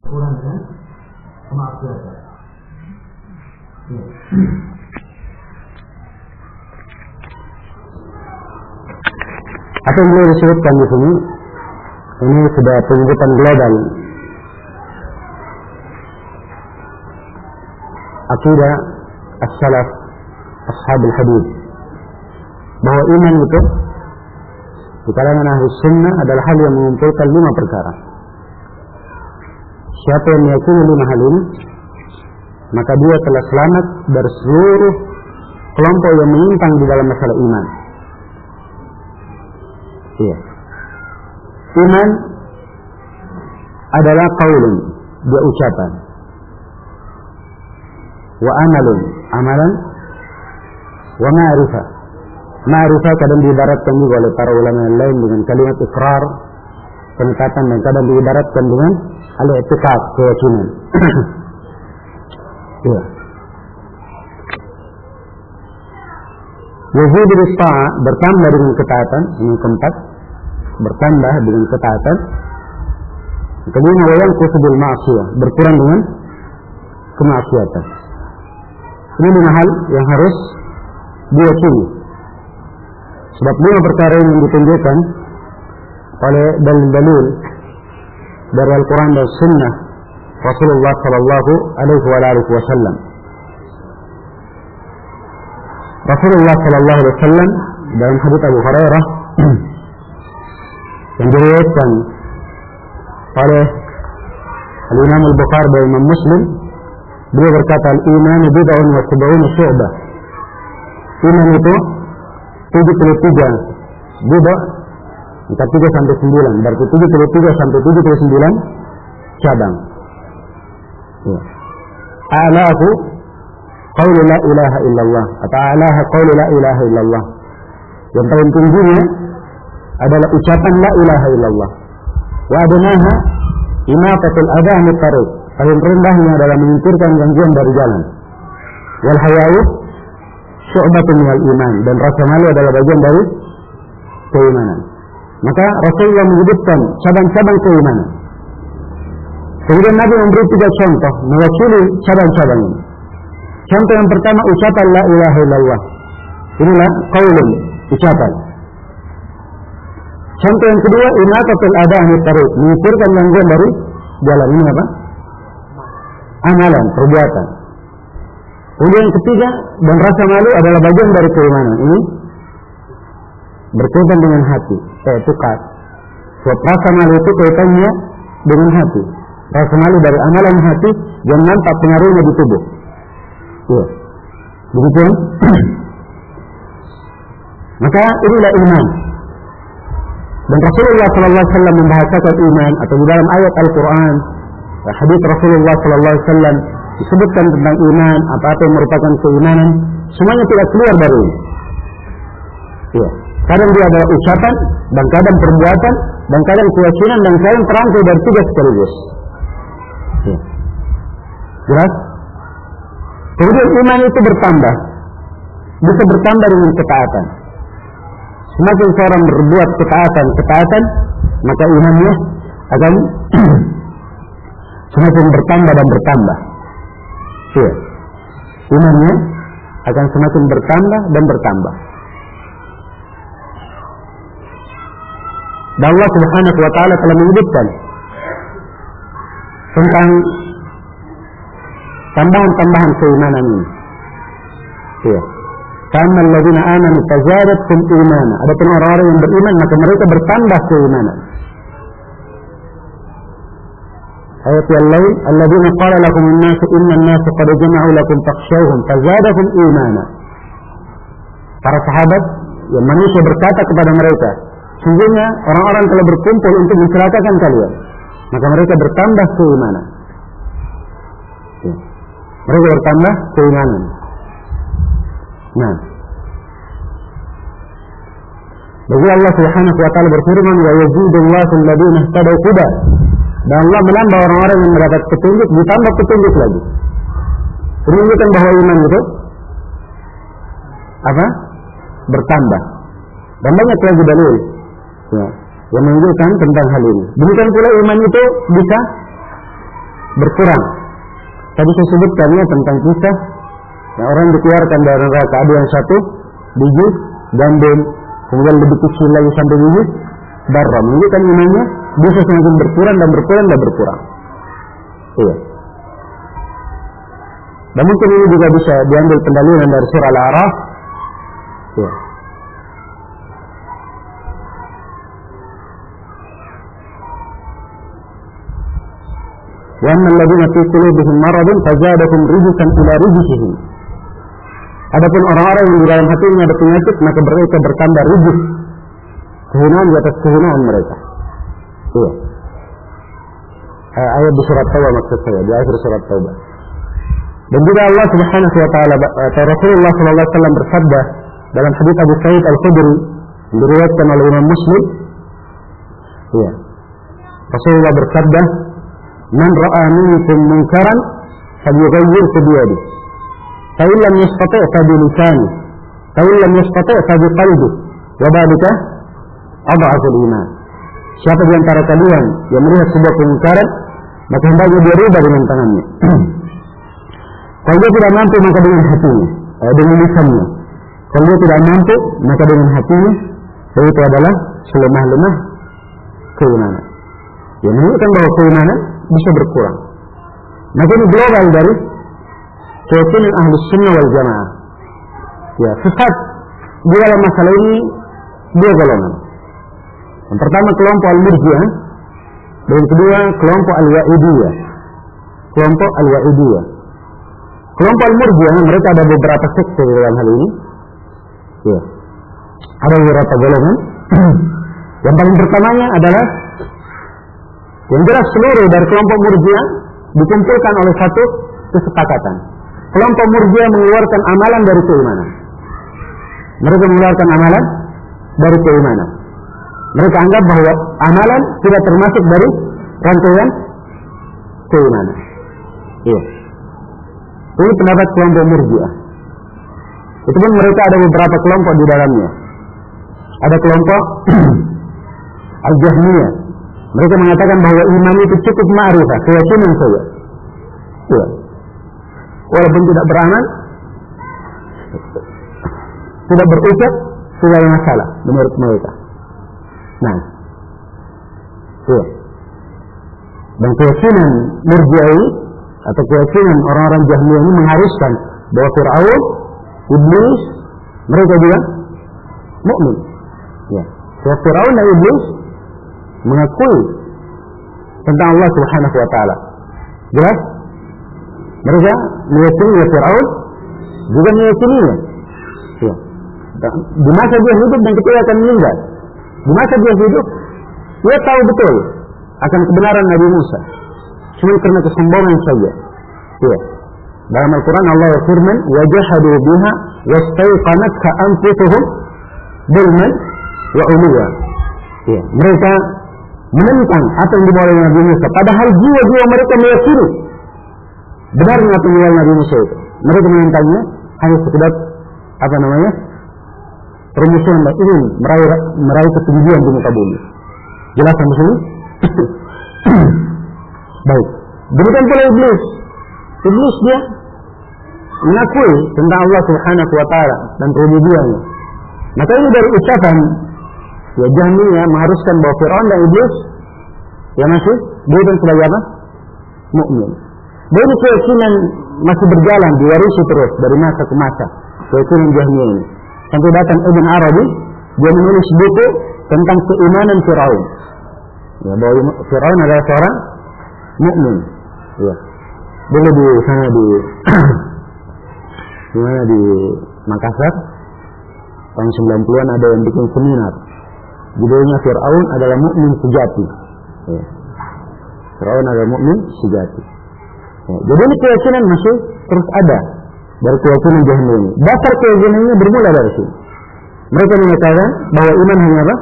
kurang dengan kemaksiatan. Ya. Apa yang beliau disebutkan di sini, ini sudah penyebutan global akidah as-salaf ashabul hadith, bahwa iman itu di kalangan ahli sunnah adalah hal yang mengumpulkan 5 perkara. Siapa yang meyakini 5 hal ini, maka dia telah selamat dari seluruh kelompok yang menyimpang di dalam masalah iman. Iya. Iman adalah qaulun, dia ucapan. Wa amalun, amalan. Wa ma'rifah. Ma'rifah kadang diibaratkan juga oleh para ulama yang lain dengan kalimat ikrar, penetapan, dan kadang diibaratkan dengan al-i'tiqad, keyakinan. Iya. Yazidu bis-ta'ah, bertambah dengan ketaatan. Ini keempat, bertambah dengan ketaatan. Kelima, wa yanqusu bil ma'siyah, berkurang dengan kemaksiatan. Ini 5 hal yang harus diyakini. Sebab 5 perkara yang ditunjukkan oleh dalil-dalil dari Al-Quran dan Sunnah Rasulullah sallallahu alaihi wasallam. Rasulullah sallallahu alaihi wasallam dalam hadits Abu Hurairah yang diriwayatkan oleh Al-Imam Al-Bukhari dan Imam Muslim, beliau berkata, al-iman bid'un wa sab'una syu'bah. Iman itu 73 bid'ah, 3 sampai 9, berarti 73 sampai 79 cabang. Ya. A'lahu qaulu la ilaha illallah, atau a'laha qaulu la ilaha illallah. Yang paling tingginya adalah ucapan la ilaha illallah. Wa adnaha imatatul adha anit tariq, paling rendahnya adalah menyingkirkan gangguan dari jalan. Wal haya'u syu'batun minal iman, dan rasa malu adalah bagian dari keimanan. Maka Rasulullah menyebutkan cabang-cabang keimanan. Kemudian Nabi memberi 3 contoh mewakili cabang-cabang ini. Contoh yang pertama, ucapan la ilaha illallah. Inilah qaulun, ucapan. Contoh yang kedua, imatatul adha anit tariq, menyingkirkan gangguan dari jalan. Ini apa? Amalan, perbuatan. Kemudian yang ketiga, dan rasa malu adalah bagian dari keimanan. Ini berkaitan dengan hati, i'tiqad. Sebab rasa malu itu kaitannya dengan hati. Rasa malu dari amalan hati yang nampak pengaruhnya di tubuh. Ya. Begitu. Maka inilah iman. Dan Rasulullah sallallahu alaihi wasallam membahasakan iman, atau di dalam ayat Al-Qur'an, hadis Rasulullah sallallahu alaihi wasallam disebutkan tentang iman, apa-apa yang merupakan keimanan, semuanya tidak keluar dari ini. Ya. Kadang dia adalah ucapan, dan kadang perbuatan, dan kadang keyakinan, dan kadang terangkai dari 3 sekaligus. Ya. Jelas? Kemudian iman itu bertambah, bisa bertambah dengan ketaatan. Semakin seorang berbuat ketaatan, maka imannya akan semakin bertambah dan bertambah. Ya. Imannya akan semakin bertambah dan bertambah. Dan Allah Subhanahu wa taala telah menyebutkan tentang tambahan-tambahan keimanan ini. Ya. Kama alladziina aamanu tazadathum iimana. Adapun orang-orang yang beriman, maka mereka bertambah keimanan. Ayat yang lain, alladziina qala lahum an-nas inna an-nasa qad jama'u lakum fakhshawhum fazadahum iimana. Para sahabat, yang manusia berkata kepada mereka, sungguhnya orang-orang telah berkumpul untuk mencelakakan kalian, maka mereka bertambah keimanan. Ya. Mereka bertambah keimanan. Nah, bagi Allah Subhanahu wa taala berfirman, wa yazidullahu alladziina ihtadaw huda. Dan Allah menambah orang-orang yang mendapat petunjuk, ditambah petunjuk lagi. Menunjukkan bahwa iman itu apa? Bertambah. Dan banyak lagi dalil ya, yang menunjukkan tentang hal ini. Demikian pula iman itu bisa berkurang. Tadi saya sebutkannya tentang kisah yang orang dikeluarkan dari neraka, ada yang satu biji gandum, kemudian lebih kecil lagi sampai biji darah. Menunjukkan imannya bisa semakin berkurang dan berkurang dan berkurang. Iya. Dan mungkin ini juga bisa diambil pendalilan dari surah Al-A'raf. Iya. Wa ammal ladzina fi qulubihim maradun fazadahum rijsan ila rijsihim. Adapun orang-orang yang di dalam hatinya ada penyakit, maka mereka bertambah rijis, kehinaan di atas kehinaan mereka. Iya. Ayat di surat Taubah maksud saya, di akhir surat Taubah. Dan juga Allah Subhanahu wa taala atau Rasulullah sallallahu alaihi wasallam bersabda dalam hadis Abu Sa'id Al-Khudri yang diriwayatkan oleh Imam Muslim. Iya. Rasulullah bersabda, "Man ra'a minkum munkaran falyughayyirhu bi yadihi. Fa in lam yastati' fa bi lisanihi. Fa in lam yastati' fa bi qalbihi. Wa dhalika adhafu al-iman." Siapa di antara kalian yang melihat sebuah kemungkaran, maka hendaknya dia rubah dengan tangannya. Kalau dia tidak mampu, maka dengan hatinya, dengan lisannya. Kalau dia tidak mampu, maka dengan hatinya. Dan itu adalah selemah-lemah keimanan. Yang menunjukkan bahwa keimanan bisa berkurang. Maka ini global dari keyakinan ahli sunnah wal jamaah. Ya, sesat di dalam masalah ini dua golongan. Yang pertama kelompok al-murji'ah, dan yang kedua kelompok al-wa'idiyah. Kelompok al-wa'idiyah. Kelompok al-murji'ah mereka ada beberapa sekte dalam hal ini. Ya. Ada beberapa golongan. Yang paling pertamanya adalah yang jelas seluruh dari kelompok murji'ah dikumpulkan oleh satu kesepakatan. Kelompok murji'ah mengeluarkan amalan dari keimanan. Mereka mengeluarkan amalan dari keimanan. Mereka anggap bahwa amalan tidak termasuk dari rangkaian keimanan. Iya. Ini pendapat kelompok murji'ah. Itu pun mereka ada beberapa kelompok di dalamnya. Ada kelompok al-Jahmiyah. Mereka mengatakan bahwa iman itu cukup ma'rifah, keyakinan saja. Iya. Walaupun tidak beramal, tidak berucap, tidak ada masalah menurut mereka. Nah, iya. Dan keyakinan murji'ah ini atau keyakinan orang-orang Jahmiyah ini mengharuskan bahwa Fir'aun, Iblis, mereka juga mukmin. Ya. Bahwa Fir'aun dan Iblis mengakui tentang Allah Subhanahu wa taala. Jelas? Mereka meyakini Fir'aun juga meyakininya. Ya. Di masa dia hidup dan ketika akan meninggal. Di masa dia hidup, dia tahu betul akan kebenaran Nabi Musa. Cuma karena kesombongan saja. Ya. Dalam Al-Quran Allah berfirman, "Wajahadu biha wastaiqanatha anfusuhum zulman wa uluwa." Ya. Mereka menentang apa yang dibawa oleh Nabi Musa. Padahal jiwa-jiwa mereka meyakini benarnya apa yang dibawa Nabi Musa itu. Mereka menentangnya hanya sekedar permusuhan dan ingin meraih ketinggian di muka bumi. Jelas sampai sini? Baik. Demikian pula Iblis. Iblis dia mengakui tentang Allah Subhanahu wa taala dan rububiyahnya. Maka ini dari ucapan ya Jahmiyah mengharuskan bahwa Fir'aun dan Iblis ya masih dihitung sebagai apa? Mukmin. Dan keyakinan masih berjalan diwarisi terus dari masa ke masa. Keyakinan Jahmiyah ini. Sampai datang Ibn Arabi, dia menulis buku tentang keimanan Fir'aun. Ya, bahwa Fir'aun adalah seorang mukmin. Ya. Dulu di sana di Makassar tahun 90-an ada yang bikin seminar. Judulnya Fir'aun adalah mukmin sejati. Ya. Fir'aun adalah mukmin sejati. Ya. Jadi ini keyakinan masih terus ada dari keyakinan Jahmiyah ini. Dasar keyakinannya bermula dari sini. Mereka mengatakan bahwa iman hanya apa?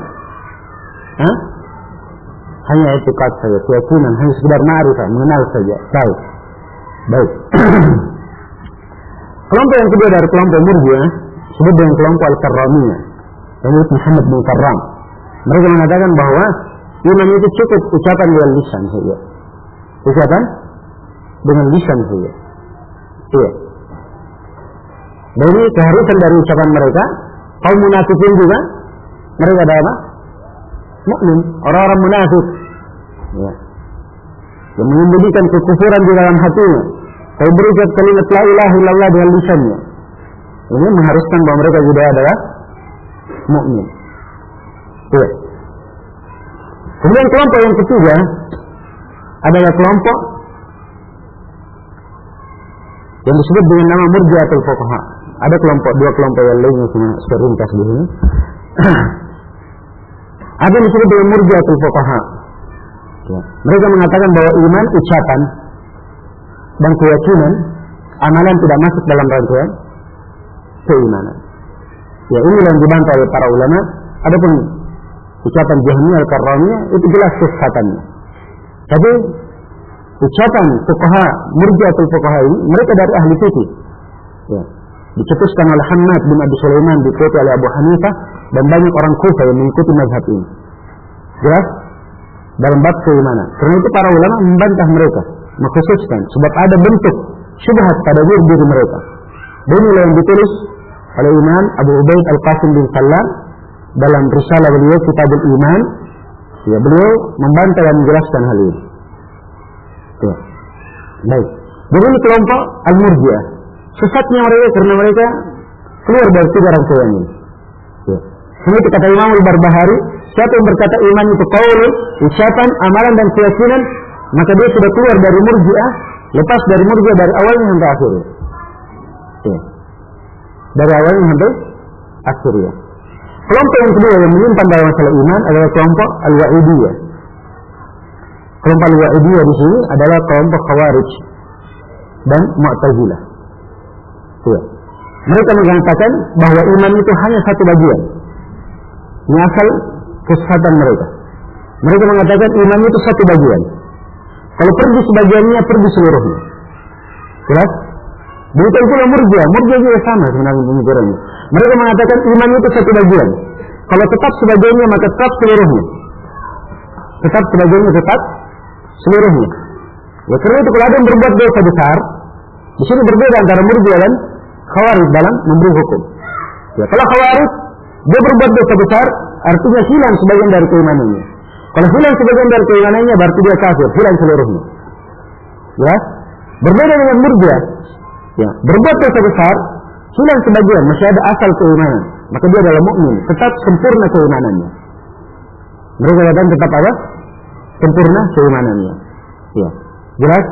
Hanya etikad saja, keyakinan, hanya sekedar ma'rifah, mengenal saja. Baik. Kelompok yang kedua dari kelompok Murji'ah disebut dengan kelompok Al-Karramiyah. Menurut Muhammad bin Karram. Mereka mengatakan bahwa iman itu cukup ucapan dengan lisan saja. Ucapan dengan lisan saja. Iya. Dan ini keharusan dari ucapan mereka. Kaum munafikin juga mereka adalah apa? Mukmin, orang-orang munafik. Ya. Yang menyembunyikan kekufuran di dalam hatinya. Tapi berucap kalimat la ilaha illallah dengan lisannya. Ini mengharuskan bahwa mereka juga adalah mukmin. Ya. Kemudian kelompok yang ketiga adalah kelompok yang disebut dengan nama murji'atul fuqaha. Ada dua kelompok yang lainnya saya ringkas di sini. Ada yang disebut dengan murji'atul fuqaha. Ya. Mereka mengatakan bahwa iman ucapan dan keyakinan, amalan tidak masuk dalam rangkaian keimanan. Ya, ini yang dibantah oleh para ulama. Adapun ucapan Jahmiyah al-Karramiyah itu jelas kesesatannya. Tapi ucapan fuqaha, murji'atul fuqaha ini mereka dari ahli fikih. Ya. Dicetuskan oleh Hamad bin Abi Sulaiman, diikuti oleh Abu Hanifah dan banyak orang Kufah yang mengikuti mazhab ini. Jelas dalam bab keimanan. Karena itu para ulama membantah mereka, mengkhususkan sebab ada bentuk syubhat pada diri mereka. Dan inilah yang ditulis oleh Imam Abu Ubaid Al-Qasim bin Sallam dalam risalah beliau Kitabul Iman. Ya, beliau membantah dan menjelaskan hal ini. Ya. Baik. Jadi ini kelompok Al-Murji'ah. Sesatnya mereka karena mereka keluar dari tiga rangkaian ini. Ya. Seperti kata Imam Al-Barbahari, siapa yang berkata iman itu qaulun, ucapan, amalan dan keyakinan, maka dia sudah keluar dari Murji'ah, lepas dari Murji'ah dari awalnya sampai akhirnya. Ya. Dari awalnya sampai akhirnya. Kelompok yang kedua yang menyimpan dalam masalah iman adalah kelompok Al-Wa'idiyah. Kelompok Al-Wa'idiyah di sini adalah kelompok Khawarij dan Mu'tazilah. Ya. Mereka mengatakan bahwa iman itu hanya satu bagian. Ini asal kesesatan mereka. Mereka mengatakan iman itu satu bagian. Kalau pergi sebagiannya, pergi seluruhnya. Jelas? Begitu pula Murji'ah. Murji'ah juga sama sebenarnya pemikirannya. Mereka mengatakan iman itu satu bagian. Kalau tetap sebagiannya, maka tetap seluruhnya. Tetap sebagiannya, tetap seluruhnya. Ya, karena itu kalau ada yang berbuat dosa besar, di sini berbeda antara Murji'ah dan Khawarij dalam memberi hukum. Ya, kalau Khawarij dia berbuat dosa besar, artinya hilang sebagian dari keimanannya. Kalau hilang sebagian dari keimanannya, berarti dia kafir, hilang seluruhnya. Ya, berbeda dengan Murji'ah. Ya, berbuat dosa besar, hilang sebagian, masih ada asal keimanan, maka dia adalah mukmin, tetap sempurna keimanannya. Mereka katakan tetap apa? Sempurna keimanannya. Ya, jelas.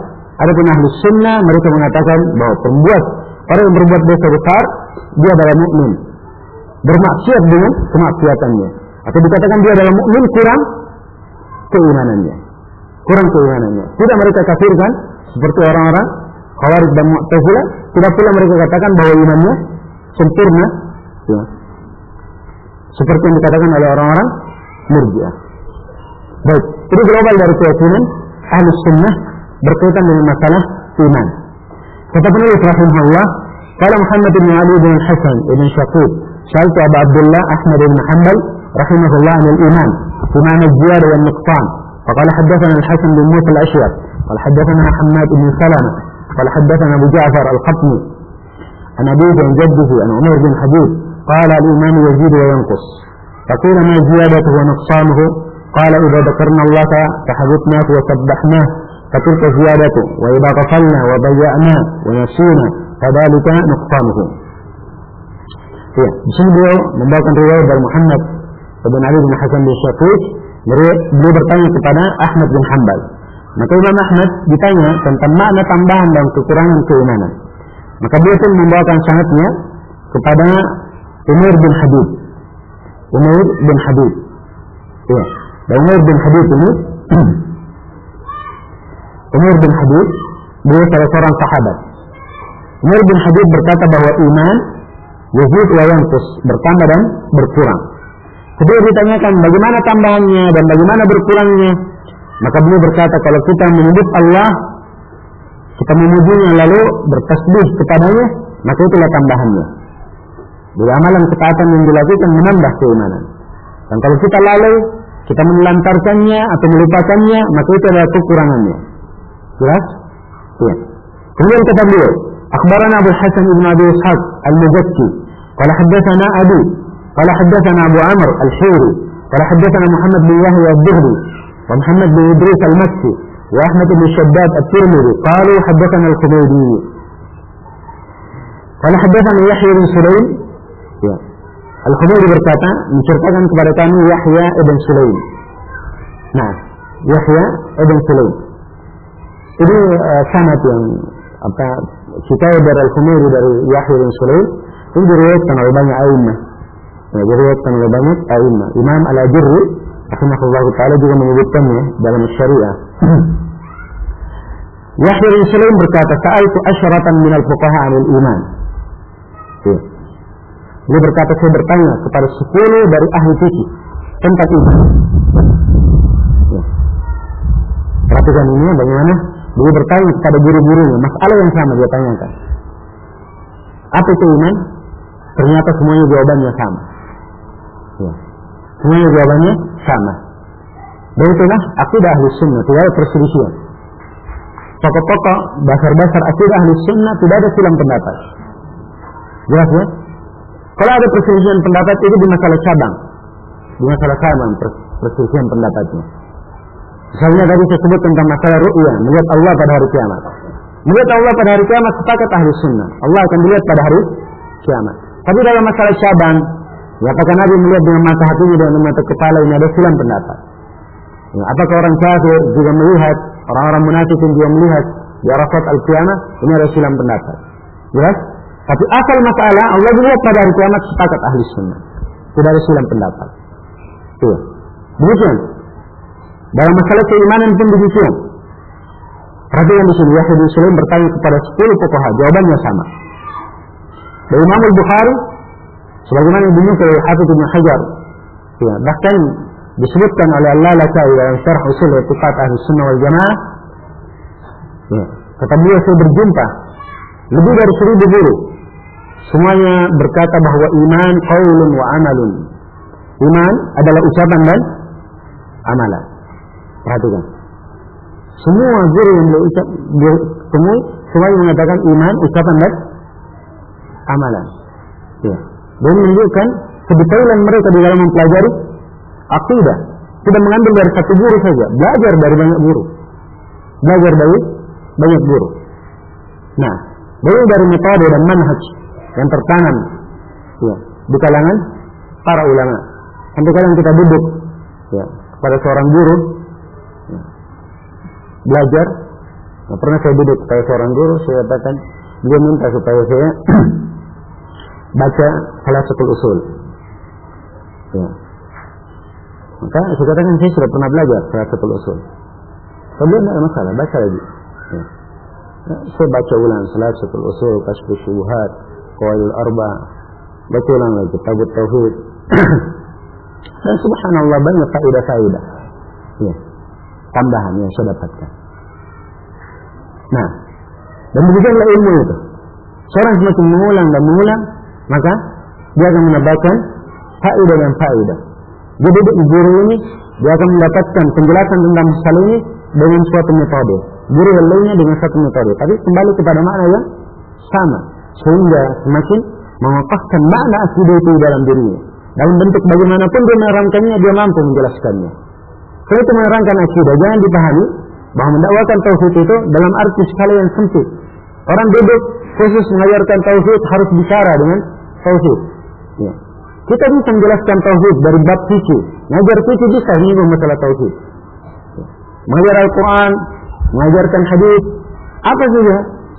Adapun ahli sunnah mereka mengatakan bahwa orang yang berbuat dosa besar dia adalah mukmin, bermaksiat dengan kemaksiatannya, atau dikatakan dia adalah mukmin kurang keimanannya. Tidak mereka kafirkan seperti orang-orang Khawarij dan Mu'tazilah. Tidak pula mereka katakan bahwa imannya sempurna, ya, seperti yang dikatakan oleh orang-orang Murji'ah. Baik, ini global dari keyakinan ahli sunnah berkaitan dengan masalah iman. Kata penulis rahimahullah, qala Muhammad bin Ali bin Hasan bin Shaqib, sa'altu Abu Abdullah Ahmad bin Hanbal rahimahullah an al-iman, bima'na az-ziyada wal nuqsan. فقال حدثنا الحسن بن موسى الأشير قال حدثنا حماد بن سلمة قال حدثنا أبو جعفر القطني عن أبيه عن جده عن عمر بن حبيب قال الإيمان يزيد وينقص. فقيل ما زيادته ونقصانه؟ قال إذا ذكرنا الله فحدثناه وسبحناه فتلك زيادته، وإذا غفلنا وضيعناه ونسينا فذلك نقصانه. Ya, di sini beliau membawakan riwayat dari Muhammad bin Ali bin Hasan bin Shaqib. Beliau bertanya kepada Ahmad bin Hanbal. Maka Imam Ahmad ditanya tentang makna tambahan dan kekurangan keimanan. Maka beliau pun membawakan sanadnya kepada Umar bin Habib. Ya, dan Umar bin Habib ini Umar bin Habib beliau salah seorang sahabat. Umar bin Habib berkata bahwa iman yazid wa yanqus, bertambah dan berkurang. Kedua ditanyakan bagaimana tambahannya dan bagaimana berkurangnya. Maka beliau berkata kalau kita menyebut Allah, kita memujinya lalu bertasbih kepadanya, maka itulah tambahannya. Jadi amalan ketaatan yang dilakukan menambah keimanan. Dan kalau kita lalai, kita menelantarkannya atau melupakannya, maka itu adalah kekurangannya. Jelas? Ya. Kemudian kata beliau, akhbarana Abu Hasan ibn Abi Ishaq al-Muzakki, qala haddatsana Abi, qala haddatsana Abu Amr al-Huri, qala haddatsana Muhammad bin Yahya al-Dhuhri, wa Muhammad bin Idris al-Makki, wa Ahmad bin Shaddad al-Tirmidhi, qalu haddatsana al-Khumaydi. Qala haddatsana Yahya bin Sulaim, ya. Al-Khumaydi berkata, menceritakan kepada kami Yahya ibn Sulaim. Nah, Yahya ibn Sulaim. Ini sanad yang hikayah dari Al-Khumaydi dari Yahya bin Sulaim ini diriwayatkan oleh banyak a'immah. Ya, diriwayatkan oleh banyak a'immah. Imam Al-Ajurri rahimahullah taala juga menyebutkannya dalam syariah. Yahya bin Sulaim berkata, "Sa'altu asyratan min al-fuqaha 'anil iman." Ya. Dia berkata, saya bertanya kepada 10 dari ahli fikih tentang iman. Ya. Perhatikan ini bagaimana dia bertanya kepada guru-gurunya, masalah yang sama dia tanyakan. Apa itu iman? Ternyata semuanya jawabannya sama. Ya. Semuanya jawabannya sama. Dan itulah akidah ahli sunnah, tidak ada perselisihan. Pokok-pokok dasar-dasar akidah ahli sunnah tidak ada silang pendapat. Jelas ya? Kalau ada perselisihan pendapat itu di masalah cabang, di masalah cabang perselisihan pendapatnya. Misalnya tadi saya sebut tentang masalah ru'yah, melihat Allah pada hari kiamat. Melihat Allah pada hari kiamat sepakat ahli sunnah, Allah akan dilihat pada hari kiamat. Tapi dalam masalah cabang, ya, apakah Nabi melihat dengan mata hatinya dan dengan mata kepala, ini ada silang pendapat. Ya, apakah orang kafir juga melihat, orang-orang munafik juga melihat di Arafat al-Qiyamah, ini ada silang pendapat. Jelas? Tapi asal masalah Allah dilihat pada hari kiamat sepakat ahli sunnah. Tidak ada silang pendapat. Iya. Demikian. Dalam masalah keimanan pun demikian. Perhatikan di sini Yahya bin Sulaim bertanya kepada 10 fuqaha, jawabannya sama. Dari Imam Al-Bukhari sebagaimana dinukil oleh Hafidz Ibnu Hajar. Ya, bahkan disebutkan oleh Al-Lalaka'i dalam Syarh Ushul I'tiqad Ahlussunnah wal Jamaah. Ya, kata beliau, saya berjumpa lebih dari 1000 guru. Semuanya berkata bahwa iman qaulun wa amalun. Iman adalah ucapan dan amalan. Perhatikan. Semua guru yang beliau temui semuanya mengatakan iman, ucapan dan amalan. Ya. Dan menunjukkan kedetailan mereka di dalam mempelajari akidah. Tidak mengambil dari satu guru saja, belajar dari banyak guru. Belajar dari banyak guru. Nah, dari metode dan manhaj yang tertanam ya, di kalangan para ulama. Sampai kadang kita duduk ya, kepada seorang guru ya, belajar. Nah, pernah saya duduk kepada seorang guru, saya katakan dia minta supaya saya baca Salasatul Usul. Ya. Maka saya katakan saya sudah pernah belajar Salasatul Usul. Tapi tidak ada masalah, baca lagi. Ya. Nah, saya baca ulang Salasatul Usul, Kashfus Syubhat, Qawaidul Arba', baca ulang lagi Kitabut Tauhid. Dan subhanallah banyak faedah-faedah. Ya. Tambahan yang saya dapatkan. Nah, dan demikianlah ilmu itu. Seorang semakin mengulang dan mengulang, maka dia akan mendapatkan faedah dan faedah. Jadi guru ini dia akan mendapatkan penjelasan tentang masalah ini dengan suatu metode. Guru yang lainnya dengan satu metode. Tapi kembali kepada makna yang sama, sehingga semakin mengokohkan makna akidah itu dalam dirinya. Dalam bentuk bagaimanapun dia menerangkannya, dia mampu menjelaskannya. Kalau itu menerangkan akidah, jangan dipahami bahwa mendakwakan tauhid itu dalam arti skala yang sempit. Orang duduk khusus mengajarkan tauhid harus bicara dengan tauhid. Ya. Kita bisa menjelaskan tauhid dari bab fikih. Mengajar fikih bisa menyinggung masalah tauhid. Ya. Mengajar Al-Quran, mengajarkan hadis, apa saja,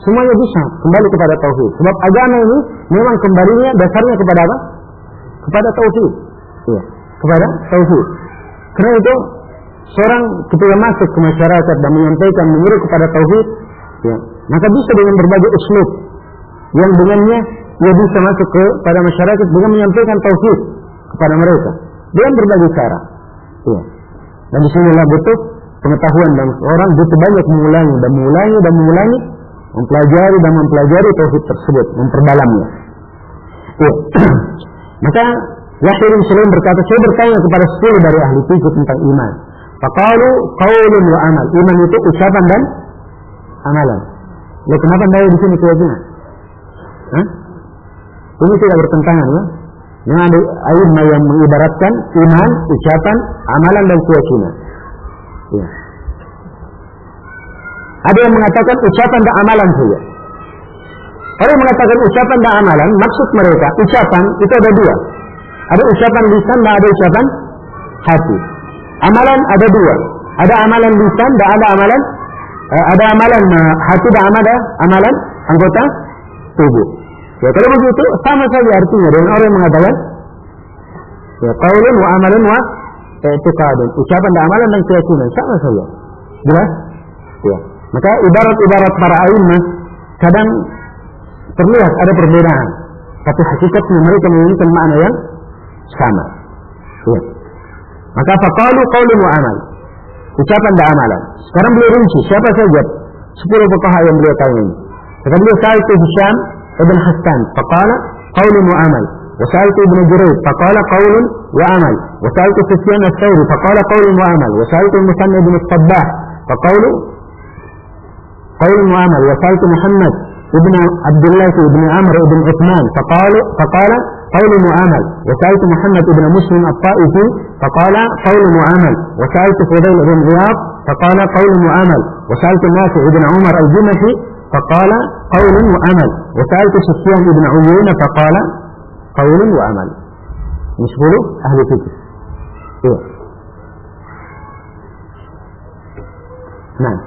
semuanya bisa kembali kepada tauhid. Sebab agama ini memang kembalinya dasarnya kepada apa? Kepada tauhid. Ya. Kepada tauhid. Karena itu seorang ketika masuk ke masyarakat dan menyampaikan menyeru kepada tauhid, ya, maka bisa dengan berbagai uslub yang dengannya ia bisa masuk kepada masyarakat dengan menyampaikan tauhid kepada mereka dengan berbagai cara. Ya. Dan di sinilah butuh pengetahuan dan orang butuh banyak mengulangi, mempelajari dan mempelajari tauhid tersebut, memperdalamnya. Ya. Maka Yahya bin Sulaim berkata, saya bertanya kepada 10 dari ahli fikih tentang iman. Faqalu qaulun wa amal. Iman itu ucapan dan amalan. Lalu kenapa Anda di sini keyakinan? Ini tidak bertentangan ya. Dengan ada ayat yang mengibaratkan iman, ucapan, amalan dan keyakinan. Ya. Ada yang mengatakan ucapan dan amalan saja. Orang yang mengatakan ucapan dan amalan, maksud mereka ucapan itu ada dua. Ada ucapan lisan dan ada ucapan hati. Amalan ada dua. Ada amalan lisan dan ada amalan hati dan amalan anggota tubuh. Ya, kalau begitu sama saja artinya dengan orang yang mengatakan ya qaulun wa amalun wa i'tiqadun. Ucapan dan amalan dan keyakinan sama saja. Jelas? Ya. Maka ibarat-ibarat para a'immah kadang terlihat ada perbedaan, tapi hakikatnya mereka memiliki makna yang sama. Ya. Maka faqalu qaulun wa amal. Ucapan dan amalan. Sekarang beliau rinci siapa saja 10 fuqaha yang beliau tahu ini. Kata beliau sa'altu Hisham ibn Hassan faqala qaulun wa amal. وسألت ابن جريج فقال قول وعمل وسألت سفيان الثوري فقال قول وعمل وسألت المثنى بن الصباح فقول وعمل وسألت محمد ابن عبد الله بن عمرو بن عثمان فقال قول وعمل وسألت محمد بن مسلم الطائفي فقال قول وعمل وسألت فضيل بن عياض فقال قول وعمل وسألت نافع بن عمر الجمحي فقال قول وعمل وسألت سفيان بن عيينة فقال قول وعمل. مشغول أهل الفكر. إيه. نعم.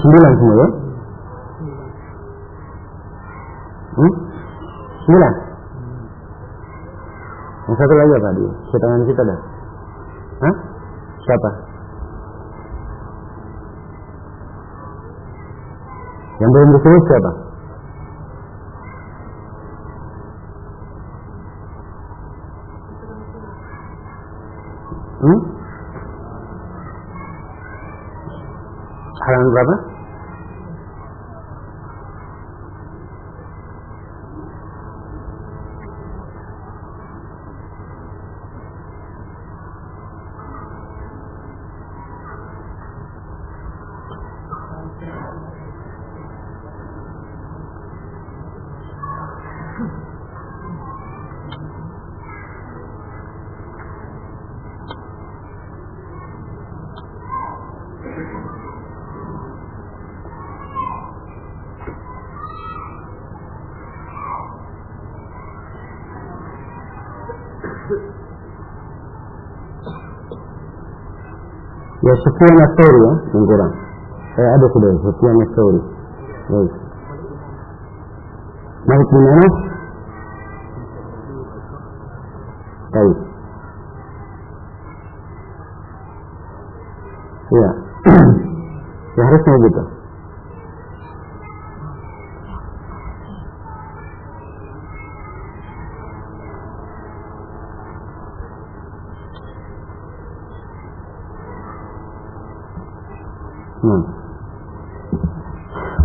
Sembilan semua ya? 9. Yang satu lagi apa dia? Setangan kita dah. Hah? Siapa? Yang belum disebut siapa? Halaman berapa? Ya Sufyan Ats-Tsauri ya, yang kurang. Saya ada sudah Sufyan Ats-Tsauri. Baik. Malik bin Anas. Baik. Ya. Ya harusnya gitu.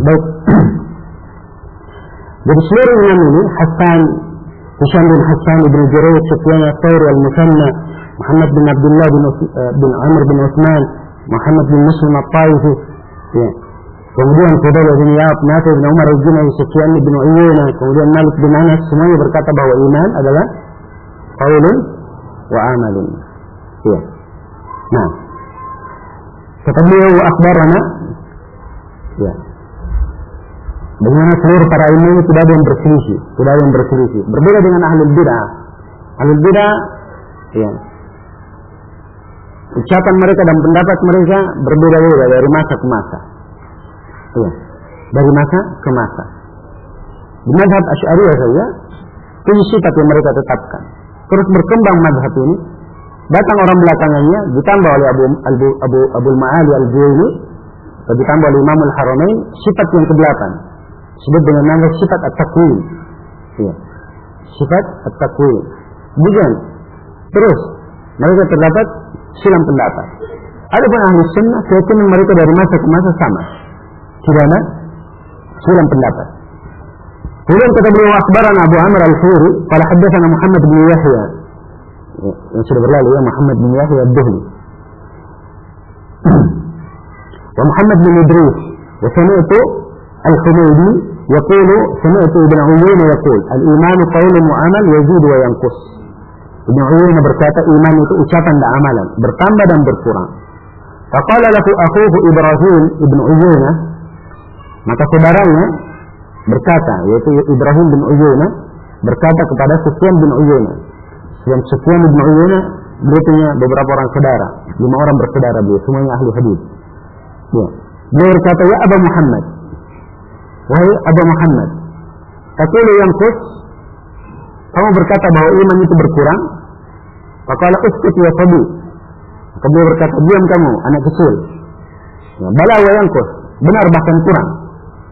Baik. Jadi seluruh enam ini Hasan, Hisham bin Hasan, Ibn Jurayj, Sufyan Ats-Tsauri, Al-Musanna, Muhammad bin Abdullah bin Amr bin Uthman, Muhammad bin Muslim At-Taifi, ya. Kemudian Fudail bin Iyad, Nafi bin Umar al-Jumahi, Sufyan bin Uyainah, kemudian Malik bin Anas, semuanya berkata bahwa iman adalah qaulun wa amalun. Ya. Nah, kata beliau akhbarana, ya. Bagaimana seluruh para ilmu ini tidak ada yang berselisih, berbeda dengan ahlul bid'ah. Ahlul bid'ah, ya, ucapan mereka dan pendapat mereka berbeda-beda dari masa ke masa, ya, dari masa ke masa. Di mazhab Asy'ariyah saja, 7 sifat yang mereka tetapkan. Terus berkembang mazhab ini, datang orang belakangannya, ditambah oleh Abul Ma'ali Al-Juwayni, ditambah oleh Imam Al-Haramain, sifat yang ke-8. Disebut dengan nama sifat at-takwin. Ya. Sifat at-takwin. Kemudian terus mereka terdapat silang pendapat. Adapun ahli sunnah, keyakinan mereka dari masa ke masa sama. Tidak ada silang pendapat. Kemudian kata beliau, akhbarana Abu Amr al-Furi, qala haddatsana Muhammad bin Yahya. Yang sudah berlalu ya, Muhammad bin Yahya ad-Duhli. Wa Muhammad bin Idris, wa sami'tu al-Humaydi yaqulu sami'tu Ibn Uyainah yaqul, al-iman qaulun wa amal yazid wa yanqus. Ibn Uyainah berkata, iman itu ucapan dan amalan, bertambah dan berkurang. Faqala lahu akhuhu Ibrahim ibn Uyainah, maka saudaranya berkata, yaitu Ibrahim bin Uyainah berkata kepada Sufyan bin Uyainah. Dan Sufyan bin Uyainah beliau punya beberapa orang saudara, 5 orang bersaudara beliau, semuanya ahli hadis. Ya. Beliau berkata, ya Abu Muhammad, wahai Abu Muhammad, taqulu yanqus, kamu berkata bahwa iman itu berkurang. Faqala uskut ya sabi. Maka beliau berkata, diam kamu anak kecil. Ya, bala wa yanqus, benar bahkan kurang.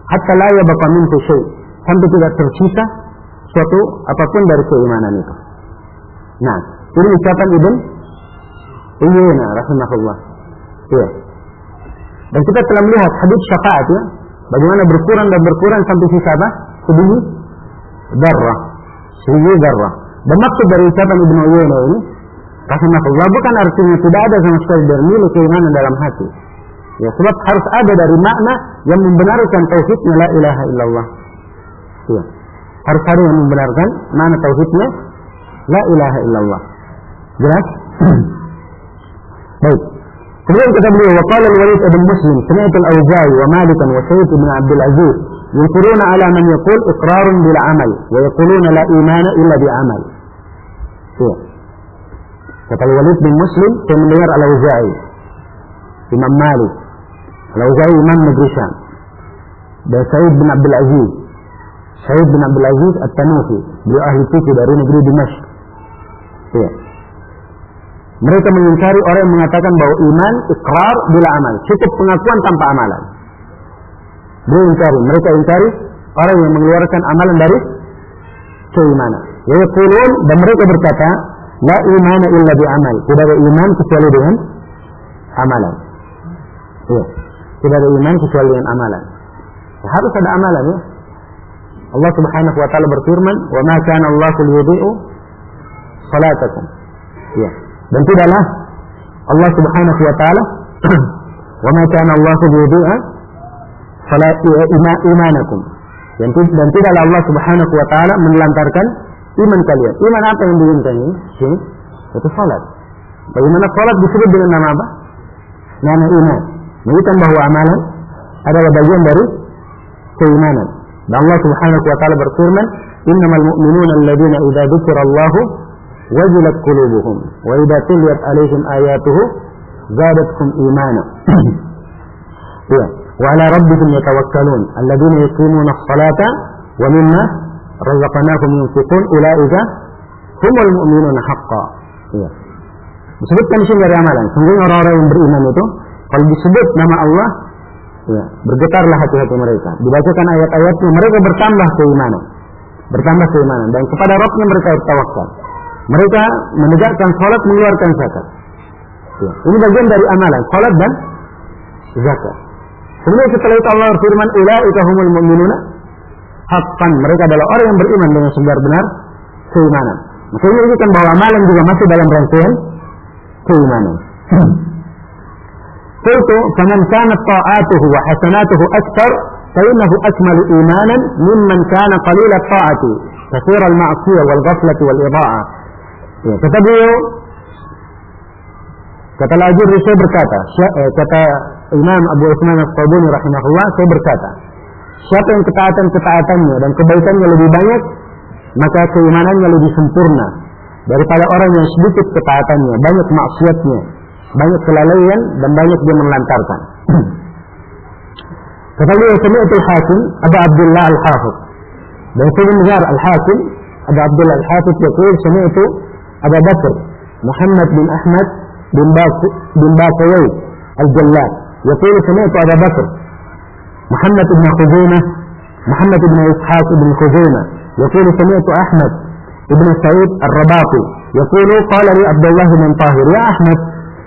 Hatta la yabqa minhu syai', sampai tidak tersisa suatu apapun dari keimanan itu. Nah, ini ucapan Ibn Uyainah rahimahullah. Ya. Dan kita telah melihat hadis syafaat ya, bagaimana berkurang dan berkurang sampai sisa apa? Sebiji darrah. Dan maksud dari ucapan Ibn Uyainah ini rahimahullah bukan artinya tidak ada sama sekali dari nilai keimanan dalam hati. Ya, sebab harus ada dari makna yang membenarkan tauhidnya la ilaha illallah. Ya. Harus ada yang membenarkan makna tauhidnya la ilaha illallah. Jelas? Baik. Kemudian kata beliau, wa qala al-Walid ibn Muslim, sami'tu al-Auza'i wa Malikan wa Sa'id ibn Abdul Aziz yunkuruna ala man yaqul iqrarun bil amal wa yaquluna la imana illa bi amal. Ya. Kata al-Walid bin Muslim, saya mendengar al-Auza'i, Imam Malik, al-Auza'i Imam Negeri Syam, dan Sa'id bin Abdul Aziz. Sa'id bin Abdul Aziz At-Tanufi, beliau ahli fikih dari negeri Dimashq. Ya. Mereka mengingkari orang yang mengatakan bahwa iman iqrar bila amal, cukup pengakuan tanpa amalan. Mereka ingkari orang yang mengeluarkan amalan dari keimanan. Yaqulun, dan mereka berkata, la imana illa bi amal, tidak ada iman kecuali dengan amalan. Ya. Tidak ada iman kecuali dengan amalan. Ya, harus ada amalan ya. Allah Subhanahu wa taala berfirman, "Wa ma kana Allahu liyudhi'u salatakum." Ya. Dan tidaklah Allah Subhanahu wa taala wa ma kana Allahu liyudhi'a imanakum. Dan tidaklah Allah Subhanahu wa taala menelantarkan iman kalian. Iman apa yang diinginkan ini? Sini, itu salat. Bagaimana salat disebut dengan nama apa? Nama iman. Menunjukkan bahwa amalan adalah bagian dari keimanan. Dan Allah Subhanahu wa taala berfirman, "Innamal mu'minuna alladziina idza dzukirallahu wajilat qulubuhum wa idza tuliyat 'alaihim ayatuhu zadatuhum imana." Ya, wa 'ala rabbihim yatawakkalun alladziina yuqimuna as-salata wa mimma razaqnahum yunfiqun ulaika humul mu'minuna haqqan. Ya. Disebutkan di sini dari amalan. Sungguh orang-orang yang beriman itu kalau disebut nama Allah, ya, bergetarlah hati-hati mereka. Dibacakan ayat-ayatnya, mereka bertambah keimanan. Dan kepada Rabbnya mereka bertawakal. Mereka menegakkan salat, mengeluarkan zakat. Ya. Ini bagian dari amalan, salat dan zakat. Kemudian setelah itu Allah berfirman, ulaika humul mu'minuna haqqan. Mereka adalah orang yang beriman dengan sebenar-benar keimanan. Maka ini menunjukkan bahwa amalan juga masuk dalam rangkaian keimanan. Qultu faman kanat ta'atuhu wa hasanatuhu akthar fa innahu akmalu imanan mimman kana qalil at-ta'ati kathir al-ma'siyah wal ghaflati wal ida'ah. Ya, kata beliau, kata Al-Ajurri, saya berkata, kata Imam Abu Utsman As-Sabuni rahimahullah, saya berkata, siapa yang ketaatan-ketaatannya dan kebaikannya lebih banyak, maka keimanannya lebih sempurna daripada orang yang sedikit ketaatannya, banyak maksiatnya, banyak kelalaian dan banyak dia menelantarkan. Kata beliau, sami'tu al-Hakim Abu Abdullah al-Hafiz, dan saya mendengar al-Hakim Abu Abdullah al-Hafiz yaqul sami'tu Abu Bakr Muhammad bin Ahmad bin Baqawi al-Jallad yaqul sami'tu Abu Bakr Muhammad bin Khuzaimah Muhammad bin Ishaq bin Khuzaimah yaqul sami'tu Ahmad ibn Sa'id al-Rabati yaqul qala li Abdullah bin Tahir ya Ahmad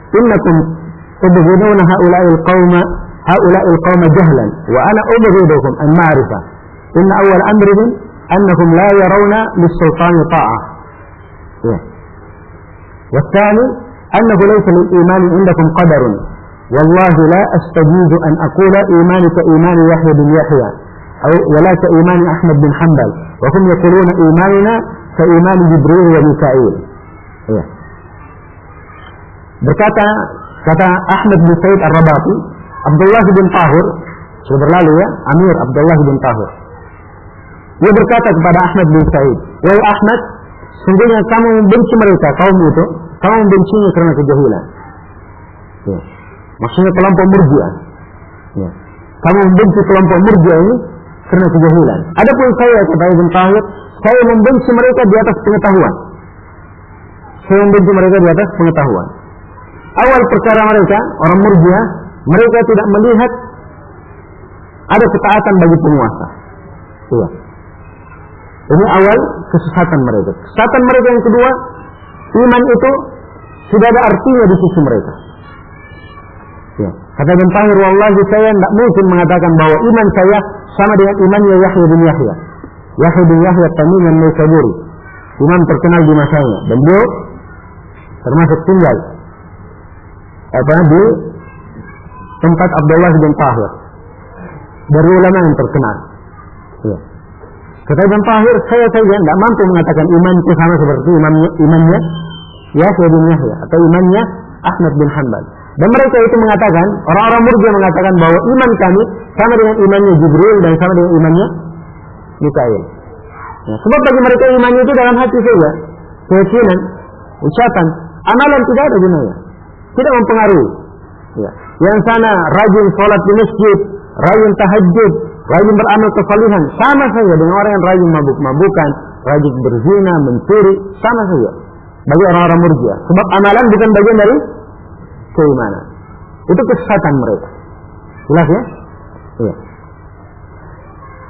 innakum tubghiduna ha'ula'i al-qawma jahlan wa ana ubghiduhum an ma'rifah inna awwal amrihim أنهم لا يرون للسلطان طاعة. والثاني أنه ليس للإيمان عندكم قدر، والله لا أستجيز أن أقول إيمانك إيمان يحيى بن يحيى أو ولا كإيمان أحمد بن حنبل، وهم يقولون إيماننا كإيمان جبريل وميكائيل. Berkata Ahmad bin Said Ar-Rabati, Abdullah bin Tahir, sudah berlalu ya, Amir Abdullah bin Tahir. Dia berkata kepada Ahmad bin Said, "Wahai Ahmad, sungguhnya kamu membenci mereka, kaum itu, kamu membencinya karena kejahilan." Maksudnya kelompok Murji'ah. Kamu membenci kelompok Murji'ah ini karena kejahilan. Adapun saya, kata Ibn Tahir, saya membenci mereka di atas pengetahuan. Saya membenci mereka di atas pengetahuan. Awal perkara mereka, orang Murji'ah, mereka tidak melihat ada ketaatan bagi penguasa. Ini awal kesesatan mereka. Kesesatan mereka yang kedua, iman itu sudah ada artinya di sisi mereka. Kata Ibn Tahir, wallahi saya tidak mungkin mengatakan bahwa iman saya sama dengan imannya Yahya bin Yahya. Yahya bin Yahya Tamim al-Naisaburi, imam terkenal di masanya, dan beliau termasuk tinggal di tempat Abdullah bin Tahir, dari ulama yang terkenal. Kata Ibn Tahir, saya tidak mampu mengatakan imanku sama seperti imannya Yahya bin Yahya atau imannya Ahmad bin Hanbal. Dan mereka itu mengatakan, orang-orang Murji'ah mengatakan bahwa iman kami sama dengan imannya Jibril dan sama dengan imannya Mikail. Sebab bagi mereka imannya itu dalam hati saja, keyakinan, ucapan, amalan tidak ada gunanya, tidak mempengaruhi. Yang sana rajin sholat di masjid, rajin tahajud, rajin beramal kesalihan, sama saja dengan orang yang rajin mabuk-mabukan, rajin berzina, mencuri, sama saja bagi orang-orang Murji'ah. Sebab amalan bukan bagian dari keimanan. Itu kesesatan mereka. Jelas ya?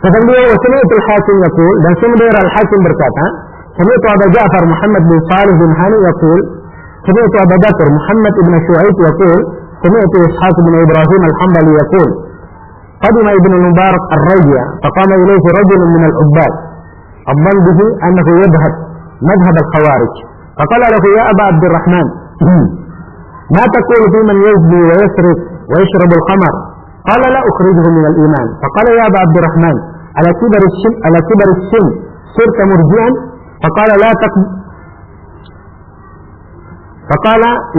Kata beliau, sami'tu al-Hakim yaqul, dan saya mendengar al-Hakim berkata, sami'tu Abu Ja'far Muhammad bin Salih bin Hani yaqul, sami'tu Abu Bakar Muhammad ibn Shu'aib yaqul, sami'tu Ishaq bin Ibrahim al-Hanbali yaqul, قدم ابن المبارك الرجع فقام إليه رجل من العباد الظن به أنه يذهب مذهب الخوارج، فقال له يا أبا عبد الرحمن ما تقول في من يزني ويسرق ويشرب الخمر؟ قال لا أخرجه من الإيمان. فقال يا أبا عبد الرحمن على كبر السن صرت مرجعا؟ فقال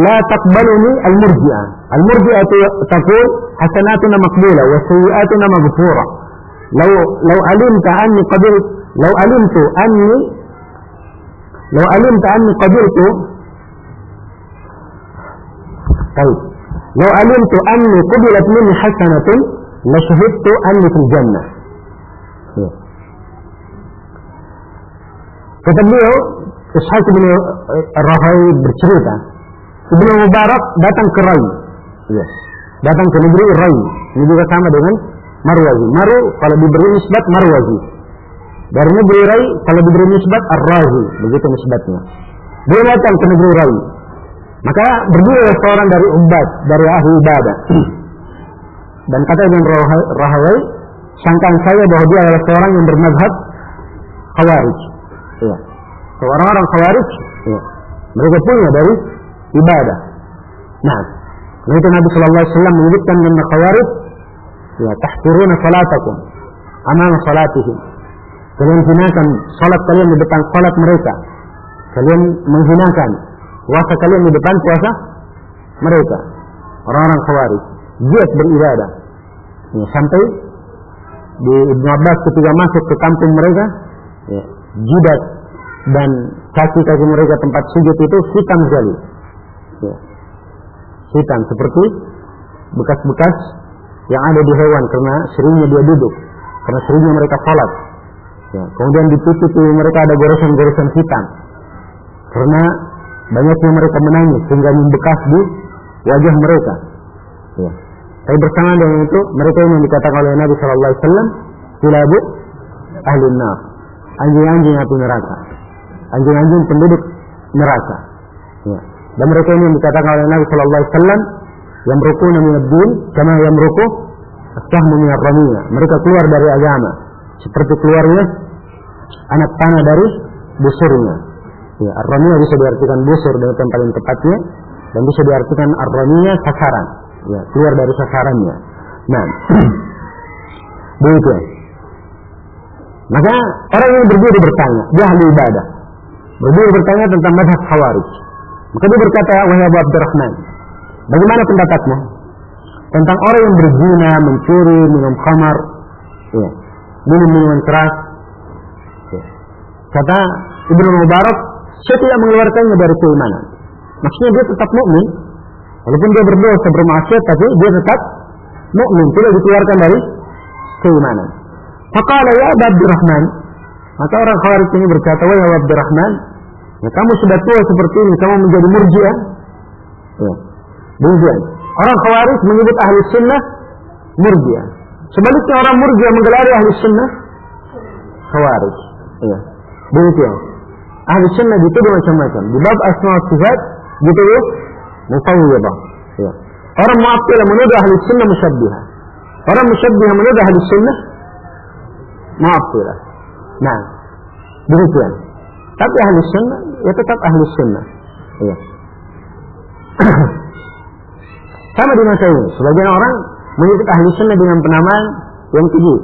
لا تقبلني المرجئة. المرجئة تقول حسناتنا مقبولة وسيئاتنا مغفورة. لو علمت أني قبلت مني حسنة لشهدت أني في الجنة. Kata beliau, Ishaq bin Rahawai bercerita, Ibnu Mubarak datang ke Rai, datang ke negeri Rai. Ini juga sama dengan Marwazi. Maru kalau diberi nisbat Marwazi. Dari negeri Rai kalau diberi nisbat Ar-Razi, begitu nisbatnya. Dia datang ke negeri Rai. Maka berdua seorang dari ubad, dari ahli ibadah. Dan kata Ibnu Rahawai, sangkaan saya bahwa dia adalah seorang yang bermazhab Khawarij. Orang-orang Khawarij, mereka punya dari ibadah. Nah, itu Nabi sallallahu alaihi wasallam menyebutkan tentang Khawarij, tahqiruna salatakum amama salatihim. Kalian hinakan salat kalian di depan salat mereka. Kalian menghinakan puasa kalian di depan puasa mereka. Orang-orang Khawarij giat beribadah. Sampai di Ibnu Abbas ketika masuk ke kampung mereka, jidat dan kaki-kaki mereka tempat sujud itu hitam sekali. Hitam seperti bekas-bekas yang ada di hewan karena seringnya dia duduk, karena seringnya mereka salat. Kemudian di titik mereka ada goresan-goresan hitam karena banyaknya mereka menangis sehingga membekas di wajah mereka. Tapi bersamaan dengan itu, mereka yang dikatakan oleh Nabi sallallahu alaihi wasallam kilabu ahli nar, anjing-anjing api neraka, anjing-anjing penduduk neraka. Dan mereka ini yang dikatakan oleh Nabi sallallahu alaihi wasallam yamrukuna minad-din kama yamruku as-sahmu min ar-ramiyah. Mereka keluar dari agama seperti keluarnya anak panah dari busurnya. Ya, ar-ramiyah bisa diartikan busur dengan yang paling tepatnya, dan bisa diartikan ar-ramiyah sasaran. Ya, keluar dari sasarannya. Nah, begitu. Maka orang yang berdiri bertanya, dia ahli ibadah, berdiri bertanya tentang mazhab Khawarij. Maka dia berkata, wahai Abu Abdurrahman, bagaimana pendapatmu tentang orang yang berzina, mencuri, minum khamar, ya, minum minuman keras? Ya. Kata Ibnu Mubarak, saya tidak mengeluarkannya dari keimanan. Maksudnya dia tetap mukmin, walaupun dia berdosa, bermaksiat, tapi dia tetap mukmin, tidak dikeluarkan dari keimanan. Faqala ya Abu Abdurrahman, maka orang Khawarij ini berkata, wahai Abu Abdurrahman, ya, kamu sudah tua seperti ini, kamu menjadi murji'ah. Ya. Demikian. Orang Khawarij menyebut ahli sunnah murji'ah. Sebaliknya orang murji'ah menggelari ahli sunnah Khawarij. Ya. Demikian. Ahli sunnah dituduh macam-macam. Di bab asma wa sifat dituduh mufawwidah. Ya. Orang Mu'attilah menuduh ahli sunnah musyabbihah. Orang musyabbihah menuduh ahli sunnah Mu'attilah. Nah, demikian. Tapi ahli sunnah ya tetap ahli sunnah. Ya. Sama di masa ini, sebagian orang menyebut ahli sunnah dengan penamaan yang keji.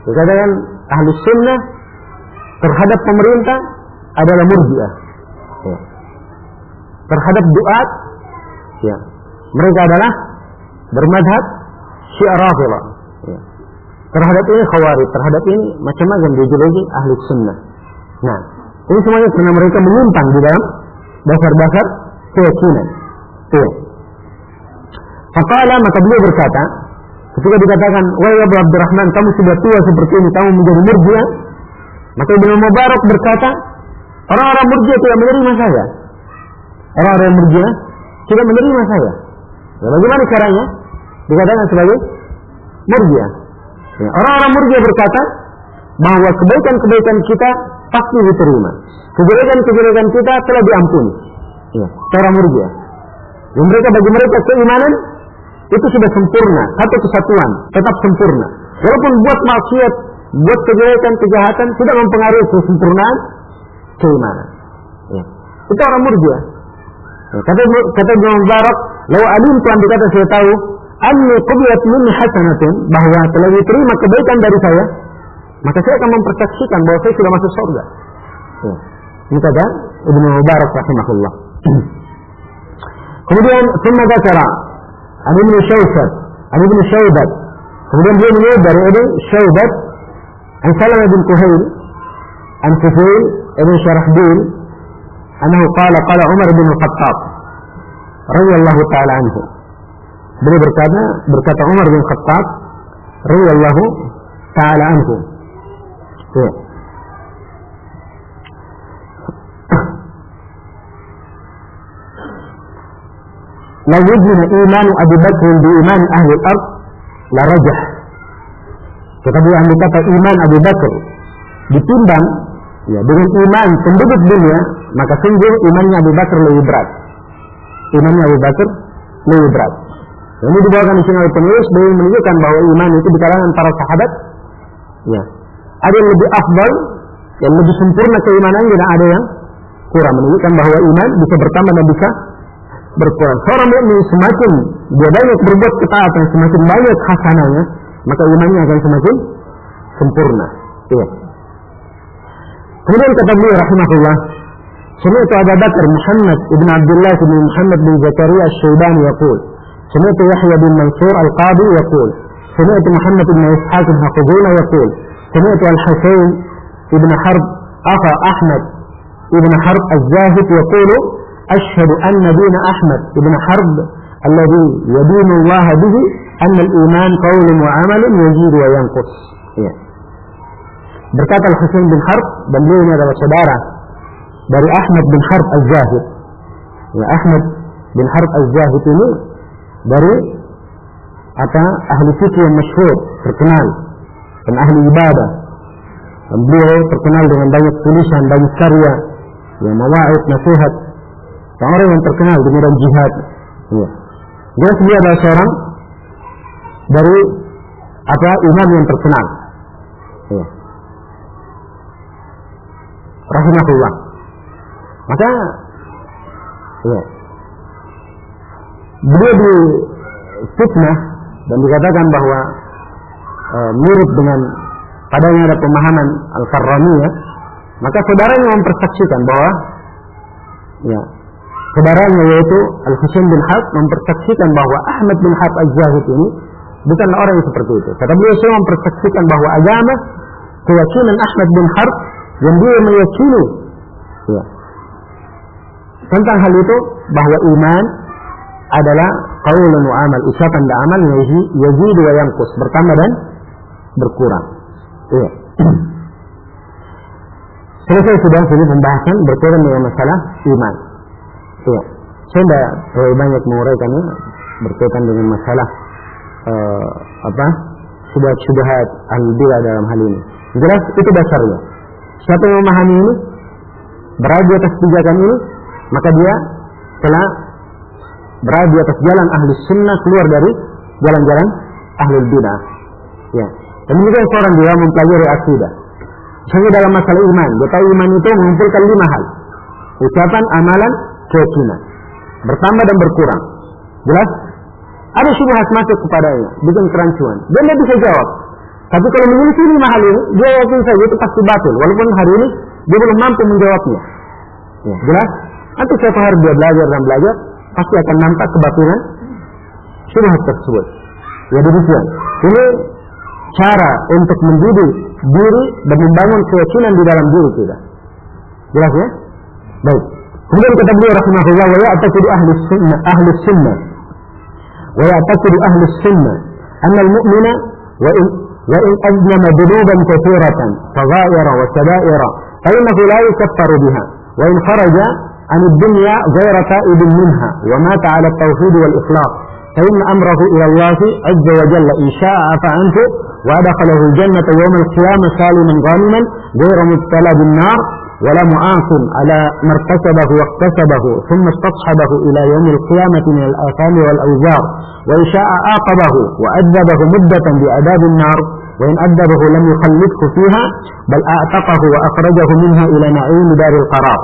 Dikatakan ahli sunnah terhadap pemerintah adalah murji'ah. Ya. Terhadap du'at, ya, mereka adalah bermadhab Syiah Rafidhah. Ya. Terhadap ini Khawarij, terhadap ini macam-macam dijuluki ahli sunnah. Nah, ini semuanya karena mereka menyimpang di dalam dasar-dasar keyakinan. Ya. Faqala, maka beliau berkata, ketika dikatakan, wahai Abu Abdurrahman, kamu sudah tua seperti ini, kamu menjadi murji'ah. Maka Ibnu Mubarak berkata, orang-orang murji'ah tidak menerima saya. Orang-orang murji'ah tidak menerima saya. Ya, bagaimana caranya? Dikatakan sebagai murji'ah. Ya, orang-orang murji'ah berkata bahwa kebaikan-kebaikan kita pasti diterima. Kejelekan-kejelekan kita telah diampuni. Ya, cara murji'ah. Dan bagi mereka keimanan itu sudah sempurna, satu kesatuan, tetap sempurna. Walaupun buat maksiat, buat kejelekan, kejahatan tidak mempengaruhi kesempurnaan keimanan. Ya. Itu orang murji'ah. Ya. Kata Ibnu Mubarak, "Lau alim tuan dikata saya tahu, anni qubilat minni hasanatin, bahwa telah diterima kebaikan dari saya, maka saya akan mempersaksikan bahwa saya sudah masuk surga." Ya. Ini kata Ibnu Mubarak rahimahullah. Kemudian thumma dzakara an Ibnu Syawbat, an Ibnu Syawbat. Kemudian dia menyebut dari Ibnu Syawbat an Salamah bin Kuhail an Kuhail ibn Syarahbil annahu qala Umar bin Khattab radhiyallahu ta'ala anhu. Beliau berkata Umar bin Khattab radhiyallahu ta'ala anhu. Ya. La yujina imanu Abu Bakr bi iman ahli al-ard la rajah. Kata beliau, ahli kata iman Abu Bakr ditimbang ya dengan iman penduduk dunia, maka sungguh imannya Abu Bakr lebih berat. Imannya Abu Bakr lebih berat. Ini dibawakan di sini oleh penulis beliau menunjukkan bahwa iman itu di kalangan para sahabat ya ada yang lebih afdal, yang lebih sempurna keimanannya, dan ada yang kurang, menunjukkan bahwa iman bisa bertambah dan bisa berkurang. Seorang mukmin semakin dia banyak berbuat ketaatan, semakin banyak hasanahnya, maka imannya akan semakin sempurna. Iya. Kemudian kata beliau rahimahullah, sami'tu Abu Bakar Muhammad ibn Abdullah ibn Muhammad bin Zakaria Asy-Syaibani yaqul, sami'tu Yahya bin Mansur Al-Qadi yaqul, sami'tu Muhammad ibn Ishaq Al-Haquzuna yaqul, sami'tu Al-Husayn ibn Harb akha Ahmad ibn Harb Az-Zahid yaqulu, أشهد أن دين أحمد بن حرب الذي يدين الله به أن الإيمان قول وعمل يزيد وينقص. Ya. Berkata Al-Husayn bin Harb, dan beliau ini adalah saudara dari Ahmad bin Harb Az-Zahid. Ya, Ahmad bin Harb Az-Zahid ini dari ahli fikih yang masyhur, terkenal, dan ahli ibadah. Dan beliau terkenal dengan banyak tulisan, banyak karya, yang mawaid, nasihat. Orang yang terkenal di medan jihad. Ya. Dia adalah seorang dari imam yang terkenal. Ya. rahimahullah. Maka ya, beliau difitnah dan dikatakan bahwa mirip dengan padanya ada pemahaman Al-Karramiyah. Maka saudaranya mempersaksikan bahwa ya, saudaranya yaitu Al-Husain bin Harb mempersaksikan bahwa Ahmad bin Harb Az-Zahid ini bukanlah orang yang seperti itu. Kata beliau, saya mempersaksikan bahwa agama keyakinan Ahmad bin Harb yang dia meyakini ya, tentang hal itu bahwa iman adalah qaulun wa amal, ucapan dan amal yazidu wa yanqus, bertambah dan berkurang. Iya. Selesai sudah sini pembahasan berkaitan dengan masalah iman. Iya. Saya tidak terlalu banyak menguraikannya berkaitan dengan masalah syubhat al-bidah dalam hal ini. Jelas itu dasarnya. Siapa yang memahami ini, berada di atas pijakan ini, maka dia telah berada di atas jalan ahli sunnah, keluar dari jalan-jalan ahli bidah. Ya. Dan juga seorang dia mempelajari akidah. Misalnya dalam masalah iman, dia tahu iman itu mengumpulkan 5 hal: ucapan, amalan, keyakinan, bertambah dan berkurang. Jelas? Ada syubhat masuk kepadanya, bikin kerancuan. Dan dia bisa jawab. Tapi kalau memiliki 5 hal ini, dia yakin saja itu pasti batil. Walaupun hari ini dia belum mampu menjawabnya. Ya, jelas? Nanti suatu hari dia belajar dan belajar, pasti akan nampak kebatilan syubhat tersebut. Ya demikian. Ini cara untuk mendidik diri dan membangun keyakinan di dalam diri kita. Jelas ya? Baik. Kemudian kata beliau rahimahullah, wa ya'taqidu ahli sunnah wa ya'taqidu ahli sunnah anna al-mu'mina wa in ajnama dhunuban katsiratan saghaira wa sabaira fa innahu la yukaffaru biha wa in kharaja an ad-dunya ghayra ta'ibin minha wa mata 'ala at-tauhid wal ikhlas fa inna amrahu ila Allah 'azza wa jalla in sha'a afa anhu wa adkhalahu al-jannata yawm al-qiyamah saliman ghaniman ghayra mubtala bin-nar ولا معاص على ما ارتكبه واكتسبه ثم استصحبه إلى يوم القيامة من الآثام والأوزار وإن شاء عاقبه وأدبه مدة بأداب النار وإن أدبه لم يخلده فيها بل أعتقه وأخرجه منها إلى نعيم دار القرار.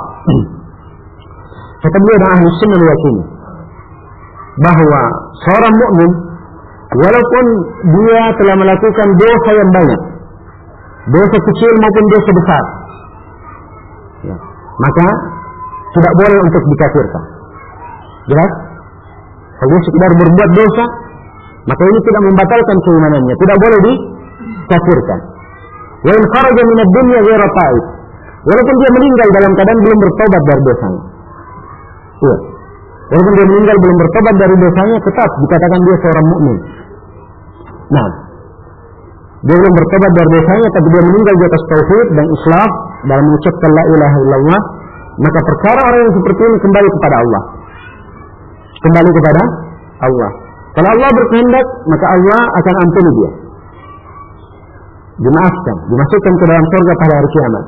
فتبليغ أهل السنة واليقين bahwa seorang mukmin walaupun dia telah melakukan dosa yang banyak, dosa kecil maupun dosa besar, ya, maka tidak boleh untuk dikafirkan. Jelas? Kalau sekedar berbuat dosa, maka ini tidak membatalkan keimanannya, tidak boleh dikafirkan. Wa in kharaja min ad-dunya ghayra ta'ib, walaupun dia meninggal dalam keadaan belum bertobat dari dosanya. Iya. Walaupun dia meninggal belum bertobat dari dosanya, tetap dikatakan dia seorang mukmin. Nah, dia belum bertobat dari dosanya, tapi dia meninggal di atas tauhid dan Islam dalam mengucapkan la ilaha illallah, maka perkara orang yang seperti ini kembali kepada Allah. Kembali kepada Allah. Kalau Allah berkehendak, maka Allah akan ampuni dia. Dimaafkan, dimasukkan ke dalam surga pada hari kiamat.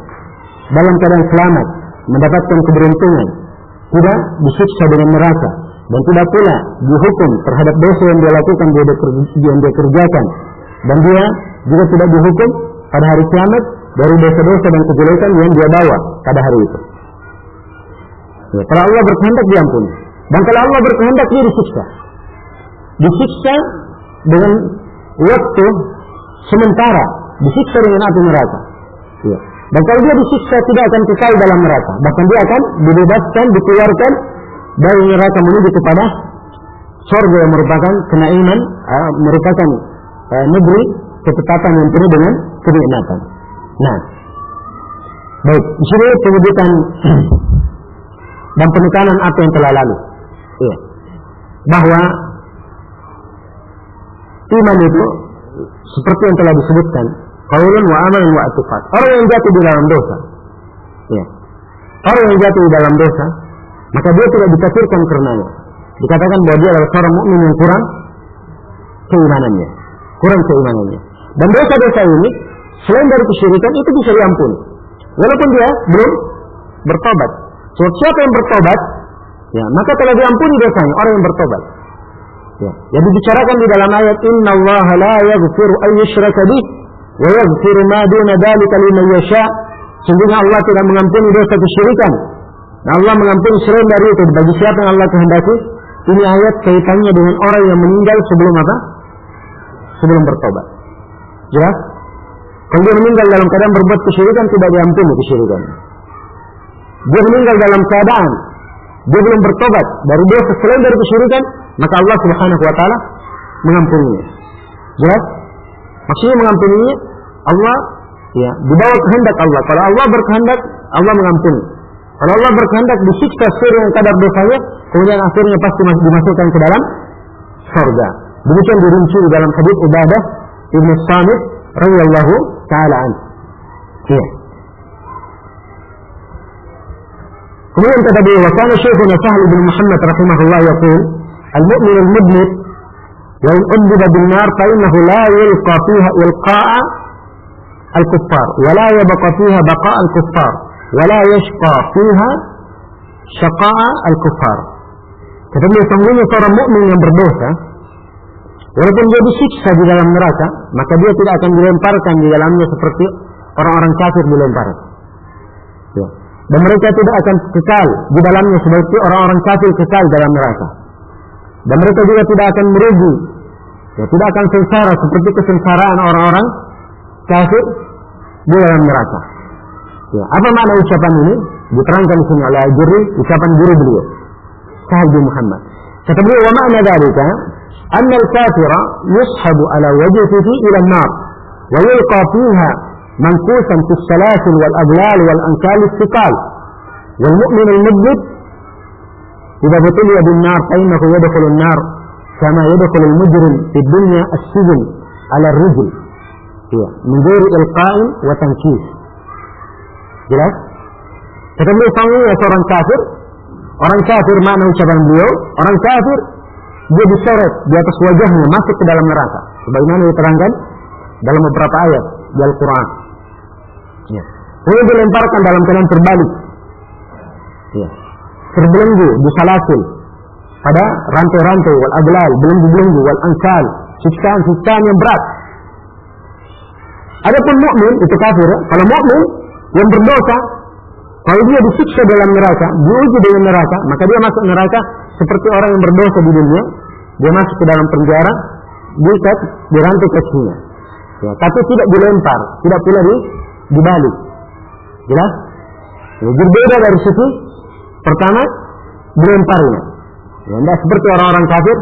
Dalam keadaan selamat, mendapatkan keberuntungan, tidak disiksa dengan neraka, dan tidak pula dihukum terhadap dosa yang dia lakukan, yang dia kerjakan, dan dia juga tidak dihukum pada hari kiamat dari dosa-dosa dan kejelekan yang dia bawa pada hari itu. Ya, kalau Allah berkehendak diampuni, dan kalau Allah berkehendak dia disiksa. Disiksa dengan waktu sementara, disiksa dengan api neraka. Ya. Dan kalau dia disiksa tidak akan kekal dalam neraka, bahkan dia akan dibebaskan, dikeluarkan dari neraka menuju kepada surga yang merupakan kenaiman, merupakan negeri ketetapan yang penuh dengan kenikmatan. Nah, baik, di sini penyebutan dan penekanan apa yang telah lalu. Iya. Bahwa iman itu seperti yang telah disebutkan, qaulun wa amalun wa i'tiqad. Orang yang jatuh di dalam dosa, ya. Orang yang jatuh di dalam dosa, maka dia tidak dikafirkan karenanya. Dikatakan bahwa dia adalah seorang mukmin yang kurang keimanannya. Dan dosa-dosa ini selain dari kesyirikan itu bisa diampuni, walaupun dia belum bertobat. So, siapa yang bertobat, ya, maka telah diampuni dosanya orang yang bertobat. Ya, yang dibicarakan di dalam ayat Innallaha la yaghfiru an yushraka bih wa yaghfiru ma duna dzalika liman yasha. Sungguhnya Allah tidak mengampuni dosa kesyirikan. Dan Allah mengampuni selain dari itu bagi siapa yang Allah kehendaki. Ini ayat kaitannya dengan orang yang meninggal sebelum apa? Sebelum bertobat. Jelas? Kalau dia meninggal dalam keadaan berbuat kesyirikan, tidak diampuni kesyirikan. Dia meninggal dalam keadaan dia belum bertobat dari dosa selain dari kesyirikan, maka Allah Subhanahu wa taala mengampuninya. Jelas? Maksudnya mengampuninya Allah ya di bawah kehendak Allah. Kalau Allah berkehendak, Allah mengampuni. Kalau Allah berkehendak disiksa sesuai dengan kadar dosanya, kemudian akhirnya pasti dimasukkan ke dalam surga. Demikian dirinci di dalam hadits Ubadah Ibn Samit radhiyallahu taala anhu. Ya. Kemudian kata beliau, wa kana Syekhuna Sahal bin Muhammad rahimahullah yaqul, al-mu'min al-mudnib wa in udhiba bin nar fa innahu la yulqa fiha ilqa'a al-kuffar wa la yabqa fiha baqa' al-kuffar wa la yashqa fiha syaqa'a al-kuffar. Kata beliau, sungguhnya seorang mukmin yang berdosa, walaupun dia disiksa di dalam neraka, maka dia tidak akan dilemparkan di dalamnya seperti orang-orang kafir dilempar. Ya. Dan mereka tidak akan kekal di dalamnya seperti orang-orang kafir kekal dalam neraka. Dan mereka juga tidak akan merugi, ya, tidak akan sengsara seperti kesengsaraan orang-orang kafir di dalam neraka. Ya. Apa makna ucapan ini? Diterangkan di sini oleh Al-Jurri, ucapan guru beliau, Sahal bin Muhammad. Kata beliau, wa makna dzalika anna al-kafira yushabu ala wajhihi ila an-nar wa yulqa fiha منكوسا في السلاسل والأغلال والأنكال الثقال والمؤمن المذنب إذا ابتلي بالنار فإنه يدخل النار كما يدخل المجرم في الدنيا السجن على الرجل من غير إلقاء وتنكيس. Jelas? Kata beliau, sungguhnya seorang kafir, orang kafir mana ucapan beliau? Orang kafir dia diseret di atas wajahnya masuk ke dalam neraka, sebagaimana diterangkan dalam beberapa ayat di Al-Quran. Ya. Kemudian dilemparkan dalam keadaan terbalik, ya, terbelenggu di salasil pada rantai-rantai wal aglal, belenggu-belenggu wal ankal, siksaan-siksaan yang berat. Adapun mukmin itu kafir, ya? Kalau mukmin yang berdosa, kalau dia disiksa dalam neraka, diuji dengan neraka, maka dia masuk neraka seperti orang yang berdosa di dunia. Dia masuk ke dalam penjara, diikat di rantai kakinya. Ya, tapi tidak dilempar, tidak pula dibalik. Jelas? Ya, berbeda dari sisi pertama dilemparnya. Ya, tidak seperti orang-orang kafir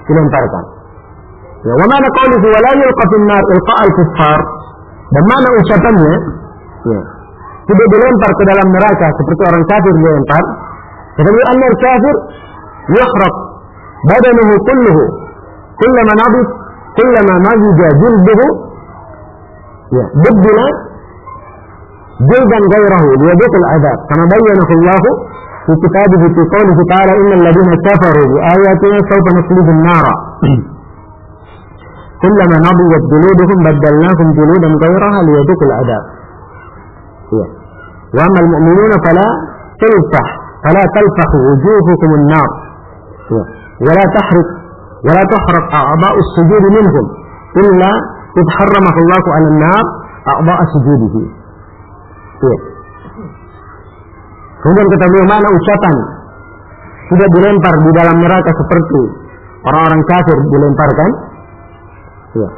dilemparkan. Ya, wa mana qawluhu wa la yulqa fin nar ilqa' al-kuffar. Dan mana ucapannya? Ya, tidak dilempar ke dalam neraka seperti orang kafir dilempar. Tetapi anna al-kafir yahraq badanuhu kulluhu kullama nabit kullama majija jilduhu ya بدل جلدا غيره ليذوق العذاب كما بينه الله في كتابه في قوله تعالى إن الذين كفروا بآياتنا سوف نصليهم نارا كلما نضجت جلودهم بدلناهم جلودا غيرها ليذوقوا العذاب. وأما المؤمنون فلا تلفح وجوهكم النار ولا تحرق أعضاء السجود منهم إلا إذ حرمه الله على النار أعضاء سجوده. Kemudian kita beliau, mana ucapan tidak dilempar di dalam neraka seperti orang-orang kafir dilemparkan, ya,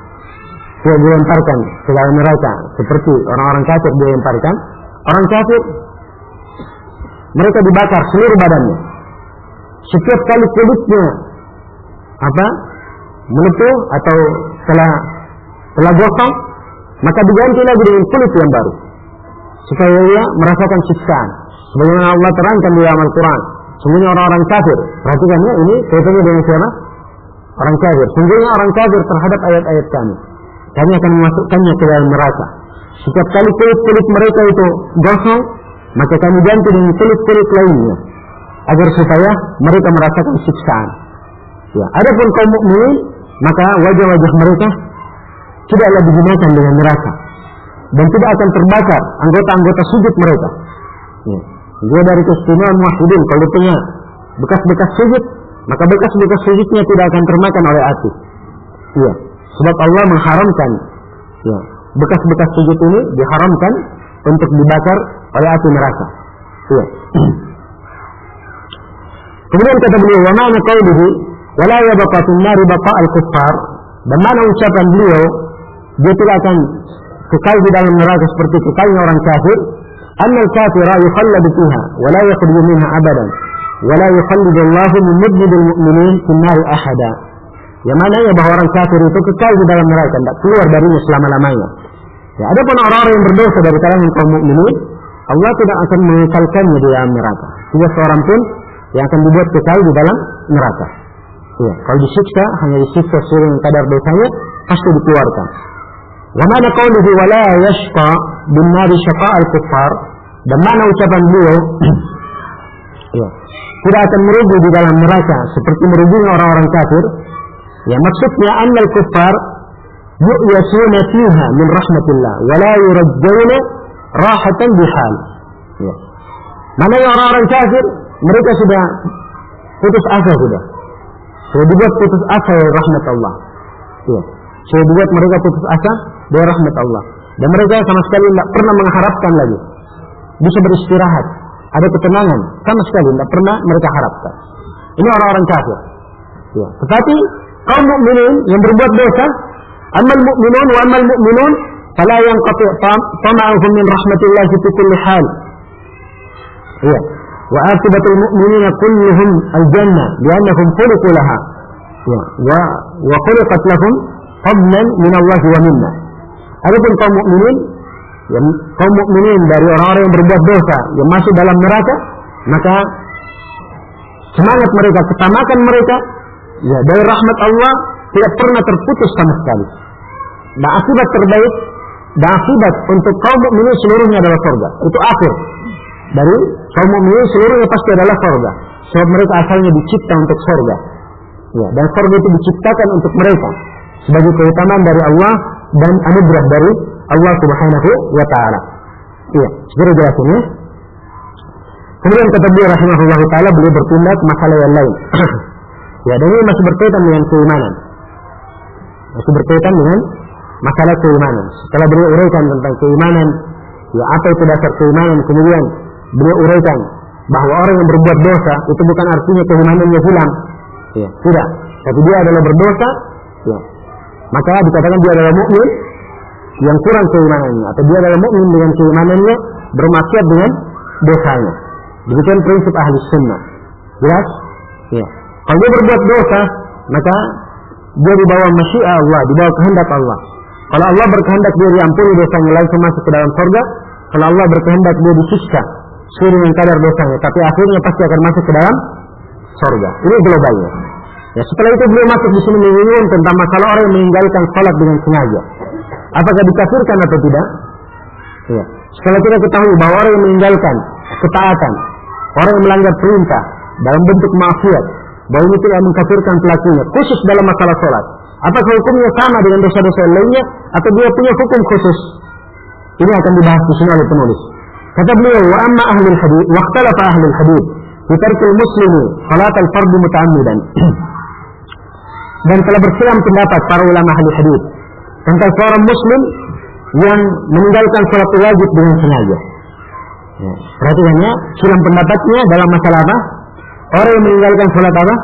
tidak dilemparkan ke dalam neraka seperti orang-orang kafir dilemparkan. Orang kafir mereka dibakar seluruh badannya. Setiap kali kulitnya melepuh atau telah gosong, maka diganti lagi dengan kulit yang baru supaya ia merasakan siksaan. Sebagaimana Allah terangkan di dalam Al-Quran, sungguhnya orang-orang kafir, perhatikan ya, ini kaitannya dengan siapa? Orang kafir. Sungguhnya orang kafir terhadap ayat-ayat kami akan memasukkannya ke dalam neraka. Setiap kali kulit mereka itu gosong, maka kami ganti dengan kulit-kulit lainnya agar supaya mereka merasakan siksaan. Ya, adapun kaum mukminin, maka wajah-wajah mereka tidaklah digunakan dengan neraka dan tidak akan terbakar anggota-anggota sujud mereka. Ya. Dia dari keistimewaan muwahhidin, kalau punya bekas-bekas sujud, maka bekas-bekas sujudnya tidak akan termakan oleh api. Ya. Sebab Allah mengharamkan, ya, bekas-bekas sujud ini diharamkan untuk dibakar oleh api neraka. Iya. Kemudian kata beliau, wa ma'na qawlihi wa la yabqa fin nari baqa'al kuffar. Dan mana ucapan beliau, dia tidak akan kekal di dalam neraka seperti kekalnya orang kafir. Annal kafira yukhalladu fiha wa la yakhruju minha abadan wa la yukhallidu Allahu min mudnidil mu'minin fin nari ahada. Yang mana ya bahwa orang kafir itu kekal di dalam neraka, tidak keluar darinya selama-lamanya. Ya, adapun orang-orang yang berdosa dari kalangan kaum mukminin, Allah tidak akan mengekalkannya di dalam neraka. Tidak seorang pun yang akan dibuat kekal di dalam neraka. Ya, kalau disiksa hanya disiksa sesuai dengan kadar dosanya, pasti dikeluarkan. Wa mana qawluhu wa la yashqa bin nari syaqa'al kuffar. Dan mana ucapan beliau ya, tidak akan merugi di dalam neraka seperti meruginya orang-orang kafir. Ya, maksudnya annal kuffar yu'yasuna fiha min rahmatillah wa la yurajjuna rahatan bihal. Ya. Mana orang-orang kafir, mereka sudah putus asa sudah dibuat putus asa dari rahmat Allah. Ya. Sudah dibuat mereka putus asa dari rahmat Allah. Dan mereka sama sekali tidak pernah mengharapkan lagi bisa beristirahat, ada ketenangan, sama sekali tidak pernah mereka harapkan. Ini orang-orang kafir. Ya. Tetapi kaum mukminin yang berbuat dosa, amal mu'minun wa amal mu'minun fala yanqati' tama'uhum min rahmatillah fi kulli hal. Ya. Wa aqibatul mu'minina kulluhum al-jannah li'annahum khuliqu laha. Ya. Wa khuliqat lahum fadlan min Allah wa minna. Adapun kaum mukminin, ya, kaum mukminin dari orang-orang yang berbuat dosa yang masuk dalam neraka, maka semangat mereka, ketamakan mereka ya dari rahmat Allah tidak pernah terputus sama sekali. Dan akibat terbaik dan akibat untuk kaum mukminin seluruhnya adalah surga. Itu akhir dari kaum mukminin seluruhnya pasti adalah surga. Sebab mereka asalnya dicipta untuk surga. Ya, dan surga itu diciptakan untuk mereka sebagai keutamaan dari Allah dan anugerah dari Allah Subhanahu wa taala. Iya, segera jelasin ya. Kemudian kata beliau rahimahullah taala, beliau berpindah ke masalah yang lain. Ya, dan ini masih berkaitan dengan keimanan. Masih berkaitan dengan masalah keimanan. Setelah beliau uraikan tentang keimanan, ya apa itu dasar keimanan, kemudian beliau uraikan bahwa orang yang berbuat dosa itu bukan artinya keimanannya hilang. Ya, tidak. Tapi dia adalah berdosa, ya. Maka dikatakan dia adalah mukmin yang kurang keimanannya, atau dia adalah mukmin dengan keimanannya bermaksiat dengan dosanya. Demikian prinsip ahli sunnah. Jelas? Ya. Kalau dia berbuat dosa, maka dia di bawah masyiah Allah, di bawah kehendak Allah. Kalau Allah berkehendak dia diampuni dosanya langsung masuk ke dalam surga. Kalau Allah berkehendak dia disiksa sesuai dengan kadar dosanya, tapi akhirnya pasti akan masuk ke dalam surga. Ini globalnya. Ya, setelah itu beliau masuk di sini menyinggung tentang masalah orang yang meninggalkan salat dengan sengaja. Apakah dikafirkan atau tidak? Ya. Setelah kita ketahui bahwa orang yang meninggalkan ketaatan, orang yang melanggar perintah dalam bentuk maksiat, bahwa ini tidak mengkafirkan pelakunya, khusus dalam masalah salat. Apakah hukumnya sama dengan dosa-dosa lainnya, atau dia punya hukum khusus? Ini akan dibahas di sini oleh penulis. Kata beliau, wa amma ahlul hadith, wa ikhtalafa ahlul hadith fi tarkil muslimi salat al-fard muta'ammidan. Dan telah bersilang pendapat para ulama ahli hadis tentang seorang muslim yang meninggalkan salat wajib dengan sengaja. Ya, perhatikannya, silang pendapatnya dalam masalah apa? Orang yang meninggalkan salat apa?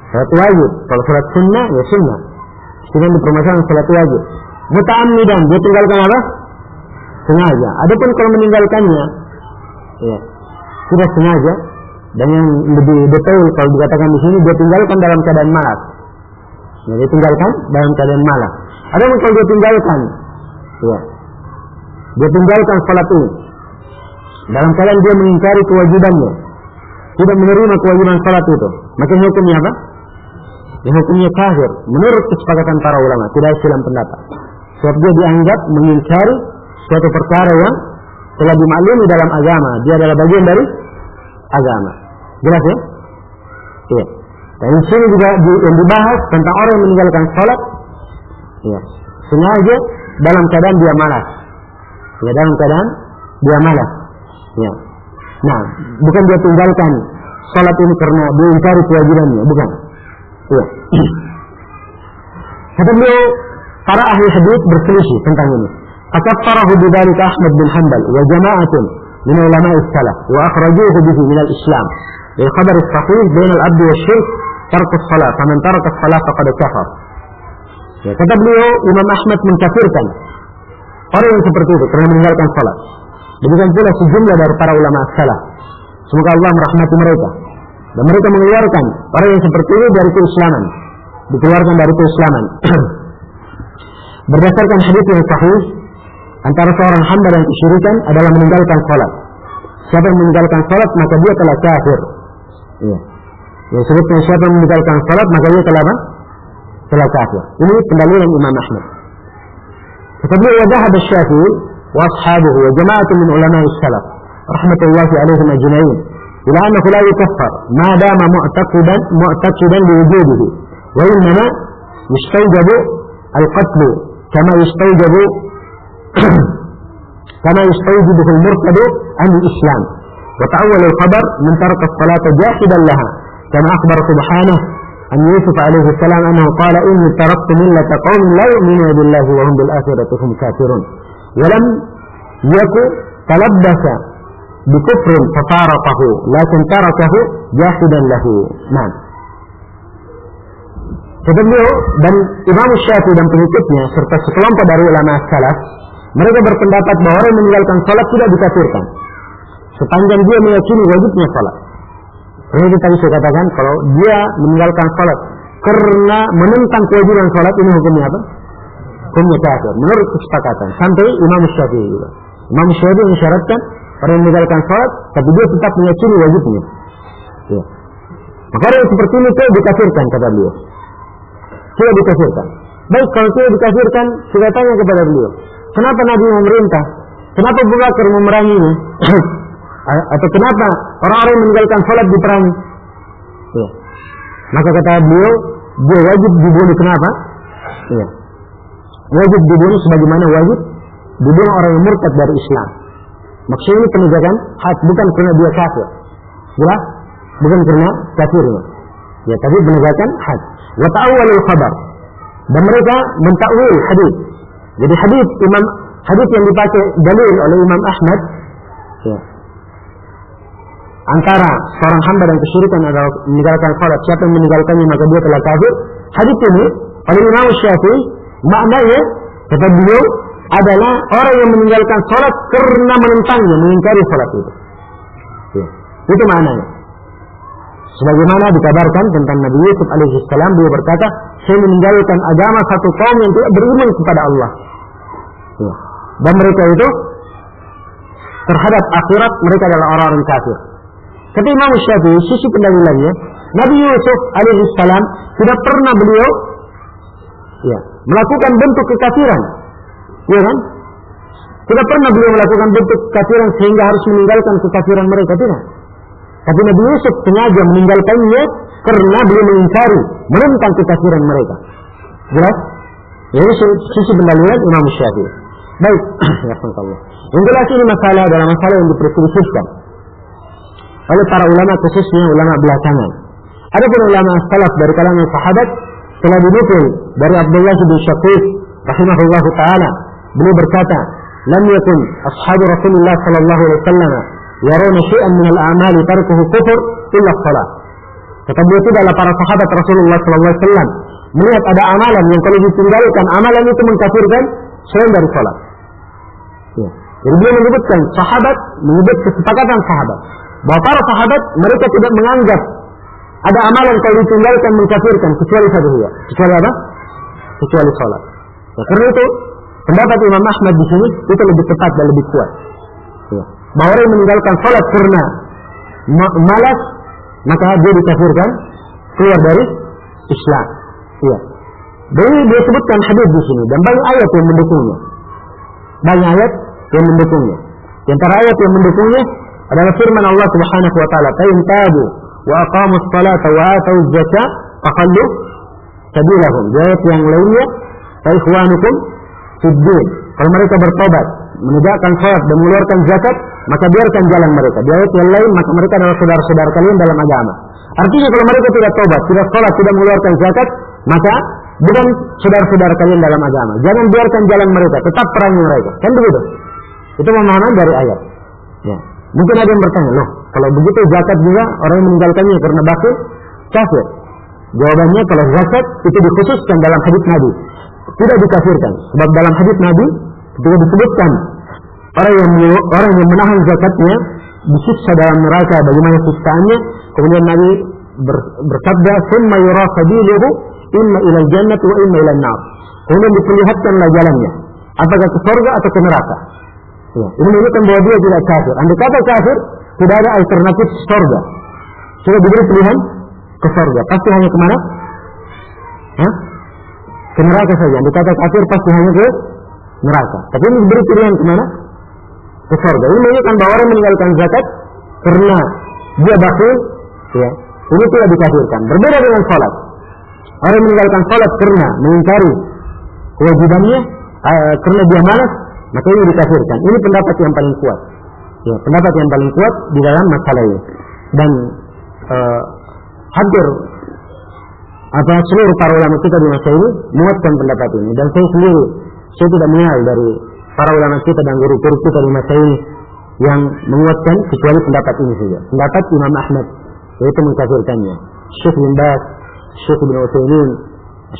Salat wajib. Kalau salat sunnah, ya sunnah. Sedangkan dipermasalahkan salat wajib. Muta'ammidan, dia tinggalkan apa? Sengaja. Adapun kalau meninggalkannya, ya, tidak sengaja, dan yang lebih detail kalau dikatakan di sini, dia tinggalkan dalam keadaan malas. Ya, dia tinggalkan dalam keadaan malas. Adapun kalau dia tinggalkan, ya, dia tinggalkan salat ini dalam keadaan dia mengingkari kewajibannya, tidak menerima kewajiban salat itu, maka hukumnya apa? Ya, hukumnya kafir menurut kesepakatan para ulama, tidak silang pendapat. Sebab dia dianggap mengingkari suatu perkara yang telah dimaklumi dalam agama, dia adalah bagian dari agama. Jelas ya? Iya. Dan di sini juga yang dibahas tentang orang yang meninggalkan salat, ya, sengaja dalam keadaan dia malas. Ya, dalam keadaan dia malas. Ya. Nah, bukan dia tinggalkan salat ini karena dia ingkari kewajibannya, bukan. Ya. Kata beliau, para ahli hadis berselisih tentang ini. فكفره بذلك أحمد بن حنبل وجماعة من علماء السلف وأخرجوه به من الإسلام للخبر الصحيح بين العبد والشرك ترك الصلاة فمن ترك الصلاة فقد كفر. Ya, kata beliau, Imam Ahmad mengkafirkan orang yang seperti itu karena meninggalkan salat. Demikian pula sejumlah dari para ulama salaf. Semoga Allah merahmati mereka. Dan mereka mengeluarkan orang yang seperti ini dari keislaman. Dikeluarkan dari keislaman. Berdasarkan hadis yang sahih, antara seorang hamba dan kesyirikan adalah meninggalkan salat. Siapa yang meninggalkan salat maka dia telah kafir. Ya. Yang sebutnya siapa yang meninggalkan salat maka dia telah apa? Telah kafir. Ini pendalilan Imam Ahmad. Kata beliau, wa dhahaba Syafi'i wa ashabuhu wa jama'atun min ulama'i salaf rahmatullahi alaihim ajma'in ila annahu la yukaffar ma dama mu'taqidan bi wujudihi wa innama yustawjabu al-qatl kama yustawjibuhu al-murtad an al-islam wa ta'awwala al-khabar man taraka as-salata jahidan laha kama akhbara subhanahu عن يوسف عليه السلام أنه قال إني تركت ملة قوم لا يؤمنون بالله وهم بالآخرة هم كافرون ولم يكن تلبس بكفر ففارقه لكن تركه جاحدا له. نعم. Kata beliau, dan Imam Syafi'i dan pengikutnya serta sekelompok dari ulama salaf, mereka berpendapat bahwa orang yang meninggalkan salat tidak dikafirkan sepanjang dia meyakini wajibnya salat. Ini tadi saya katakan kalau dia meninggalkan salat karena menentang kewajiban salat, ini hukumnya apa? Hukumnya kafir menurut kesepakatan sampai Imam Syafi'i juga. Imam Syafi'i mensyaratkan orang yang meninggalkan salat tapi dia tetap meyakini wajibnya. Ya. Maka orang seperti ini tidak dikafirkan kata beliau. Tidak dikafirkan. Baik, kalau tidak dikafirkan, kita tanya kepada beliau, kenapa Nabi memerintah? Kenapa Abu Bakar memeranginya? Atau kenapa orang-orang yang meninggalkan salat diperangi? Ya. Maka kata beliau, dia wajib dibunuh. Kenapa? Ya. Wajib dibunuh sebagaimana wajib dibunuh orang yang murtad dari Islam. Maksudnya ini penegakan had, bukan karena dia kafir. Ya? Bukan karena kafirnya. Ya, tapi penegakan had. Wa ta'awwalul khabar. Dan mereka mentakwil hadis. Jadi hadis yang dipakai dalil oleh Imam Ahmad, ya, antara seorang hamba dan kesyirikan adalah meninggalkan salat. Siapa yang meninggalkannya maka dia telah kafir. Hadis ini oleh Imam Syafi'i maknanya kata beliau adalah orang yang meninggalkan salat karena menentangnya, mengingkari salat itu. Ya. Itu maknanya. Sebagaimana dikabarkan tentang Nabi Yusuf alaihissalam, beliau berkata, saya meninggalkan agama satu kaum yang tidak beriman kepada Allah. Ya. Dan mereka itu terhadap akhirat mereka adalah orang-orang kafir. Kata Imam Syafi'i, sisi pendalilannya, Nabi Yusuf alaihissalam tidak pernah beliau melakukan bentuk kekafiran, ya kan? Tidak pernah beliau melakukan bentuk kekafiran sehingga harus meninggalkan kekafiran mereka, tidak. Tapi Nabi Yusuf sengaja meninggalkannya karena beliau mengingkari, menentang kekafiran mereka. Jelas? Ini sisi pendalilan Imam Syafi'i. Baik, ya Allah. Yang jelas ini masalah adalah masalah yang diperselisihkan oleh para ulama, khususnya ulama belakangan. Adapun ulama salaf dari kalangan sahabat telah dinukil dari Abdullah bin Syaqiq rahimahullahu taala, beliau berkata, "Lam yakun ashabu Rasulullah sallallahu alaihi wasallam yarawna syai'an min al-a'mali tarkuhu kufur illa shalah." Kata beliau, tidaklah para sahabat Rasulullah sallallahu alaihi wasallam melihat ada amalan yang kalau ditinggalkan amalan itu mengkafirkan selain dari salat. Ya. Jadi beliau menyebutkan sahabat, menyebut kesepakatan sahabat bahwa para sahabat mereka tidak menganggap ada amalan kalau ditinggalkan mengkafirkan kecuali satu dua. Kecuali apa? Kecuali salat. Ya, karena itu pendapat Imam Ahmad di sini itu lebih tepat dan lebih kuat. Ya. Bahwa orang yang meninggalkan salat karena malas maka dia dikafirkan, keluar dari Islam. Ya. Jadi dia sebutkan hadis di sini dan banyak ayat yang mendukungnya. Banyak ayat yang mendukungnya. Di antara ayat yang mendukungnya adalah firman Allah Subhanahu wa taala, "Fa in tabu wa aqamu as-salata wa atu az-zakata faqallu sabilahum." Ayat yang lainnya, "Fa ikhwanukum fid din." Kalau mereka bertobat, menegakkan salat dan mengeluarkan zakat, maka biarkan jalan mereka. Di ayat yang lain, maka mereka adalah saudara-saudara kalian dalam agama. Artinya kalau mereka tidak tobat, tidak salat, tidak mengeluarkan zakat, maka bukan saudara-saudara kalian dalam agama. Jangan biarkan jalan mereka, tetap perangi mereka. Kan begitu? Itu pemahaman dari ayat. Ya. Mungkin ada yang bertanya, loh, kalau begitu zakat juga orang yang meninggalkannya karena bakhil kafir. Jawabannya, kalau zakat itu dikhususkan dalam hadits Nabi, tidak dikafirkan. Sebab dalam hadits Nabi ketika disebutkan orang yang menahan zakatnya disiksa dalam neraka, bagaimana siksaannya, kemudian Nabi bersabda, "Tsumma yura sabiluhu imma ila al-jannah wa imma ila an-nar." Kemudian diperlihatkanlah jalannya, apakah ke surga atau ke neraka. Ya, ini menunjukkan bahwa dia tidak kafir. Andai kata kafir, tidak ada alternatif surga. Sudah diberi pilihan ke surga, pasti hanya kemana? Ke neraka saja. Andai kata kafir pasti hanya ke neraka. Tapi ini diberi pilihan kemana? Ke surga. Ini menunjukkan bahwa orang meninggalkan zakat karena dia bakhil, ya, ini tidak dikafirkan. Berbeda dengan salat. Orang meninggalkan salat karena mengingkari kewajibannya, karena dia malas, maka ini dikafirkan. Ini pendapat yang paling kuat. Ya, pendapat yang paling kuat di dalam masalah ini. Dan hampir seluruh para ulama kita di masa ini menguatkan pendapat ini. Dan saya sendiri, saya tidak mengenal dari para ulama kita dan guru-guru kita di masa ini yang menguatkan kecuali pendapat ini saja. Pendapat Imam Ahmad, yaitu mengkafirkannya. Syekh bin Baz, Syekh bin Utsaimin,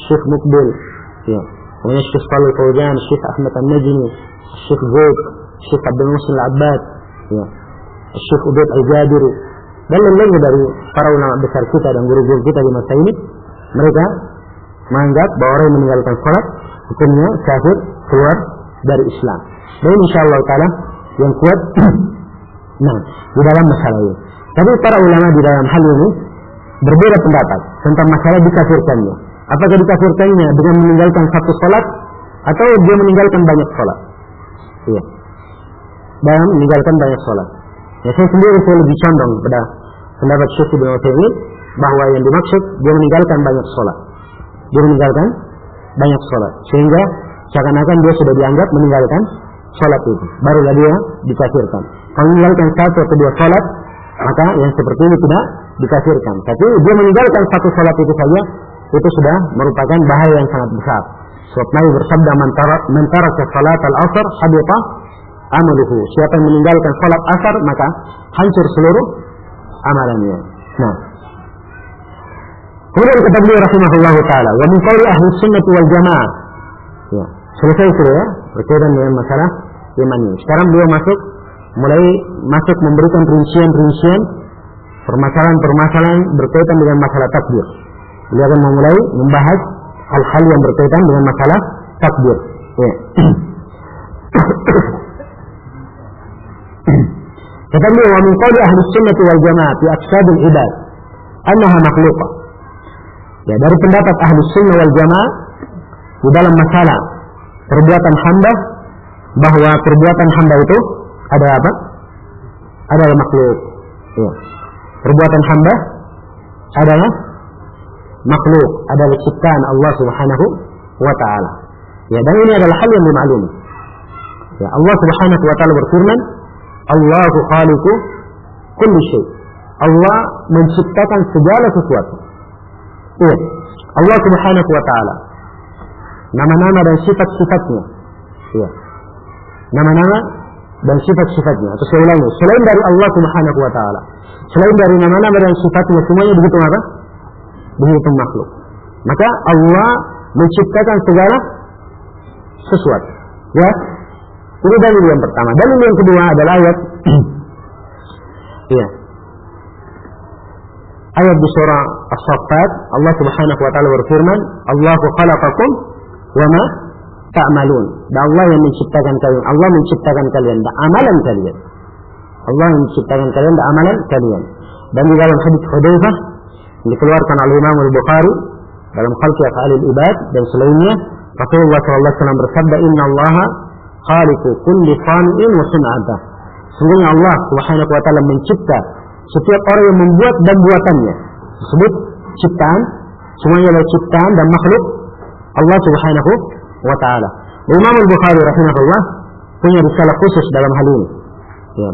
Syekh Muqbil, ya, kemudian Syekh Shalih Fauzan, Syekh Ahmad An-Najmi, Syekh Zaid, Syekh Abdul Muhsin Al-Abbad, ya, Syekh Ubaid Al-Jabiri, dan lain-lainnya dari para ulama besar kita dan guru-guru kita di masa ini. Mereka menganggap bahwa orang yang meninggalkan salat hukumnya kafir, keluar dari Islam. Dan insyaallah taala yang kuat nah di dalam masalah ini. Tapi para ulama di dalam hal ini berbeda pendapat tentang masalah dikafirkannya. Apakah dikafirkannya dengan meninggalkan satu salat atau dia meninggalkan banyak salat? Iya. Dalam meninggalkan banyak salat. Ya, saya sendiri lebih condong pada pendapat Syekh bin Utsaimin bahwa yang dimaksud dia meninggalkan banyak salat. Dia meninggalkan banyak salat sehingga seakan-akan dia sudah dianggap meninggalkan salat itu. Barulah dia dikafirkan. Kalau meninggalkan satu atau dua salat, maka yang seperti ini tidak dikafirkan. Tapi dia meninggalkan satu salat itu saja, itu sudah merupakan bahaya yang sangat besar. Sebab Nabi bersabda, "Man taraka salat al-asr habita amaluhu." Siapa yang meninggalkan salat asar, maka hancur seluruh amalannya. Nah, kemudian kata beliau rahimahullahu taala, "Wa min qawli ahli sunnah wal jamaah." Ya, selesai sudah ya, berkaitan dengan masalah iman ini. Sekarang beliau mulai masuk memberikan rincian-rincian permasalahan-permasalahan berkaitan dengan masalah takbir. Beliau akan memulai membahas hal-hal yang berkaitan dengan masalah takbir. Ya. Kata beliau, "Wa min qawli ahli sunnah wal jamaah fi aqsadil ibad annaha makhluqah." Ya, dari pendapat ahli sunnah wal jamaah di dalam masalah perbuatan hamba, bahwa perbuatan hamba itu adalah apa? Adalah makhluk. Ya. Perbuatan hamba adalah makhluk, adalah ciptaan Allah Subhanahu wa taala. Ya, dan ini adalah hal yang dimaklumi. Ya, Allah Subhanahu wa taala berfirman, "Allahu khaliqu kulli syai." Allah menciptakan segala sesuatu. Ya. Allah Subhanahu wa taala, nama-nama dan sifat-sifatnya. Ya. Nama-nama dan sifat-sifatnya. Atau saya ulangi, selain dari Allah Subhanahu wa taala, selain dari nama-nama dan sifatnya, semuanya begitu apa? Begitu makhluk. Maka Allah menciptakan segala sesuatu. Ya. Ini dalil yang pertama. Dalil yang kedua adalah ayat ya. Ayat di surah As-Saffat, Allah Subhanahu wa taala berfirman, "Allahu khalaqakum wa ma ta'malun." Dan Allah yang menciptakan kalian, Allah menciptakan kalian dan amalan kalian. Allah yang menciptakan kalian dan amalan kalian. Dan di dalam hadis Hudzaifah dikeluarkan oleh Imam Al-Bukhari dalam Khalqi Af'alil Ibad dan selainnya, Rasulullah sallallahu alaihi wasallam bersabda, "Innallaha khaliqu kulli sani'in wa sun'atah." Sungguhnya Allah Subhanahu wa taala mencipta setiap orang yang membuat dan buatannya. Disebut ciptaan, semuanya adalah ciptaan dan makhluk Allah Subhanahu wa taala. Imam Al-Bukhari rahimahullah punya risalah khusus dalam hal ini. Ya,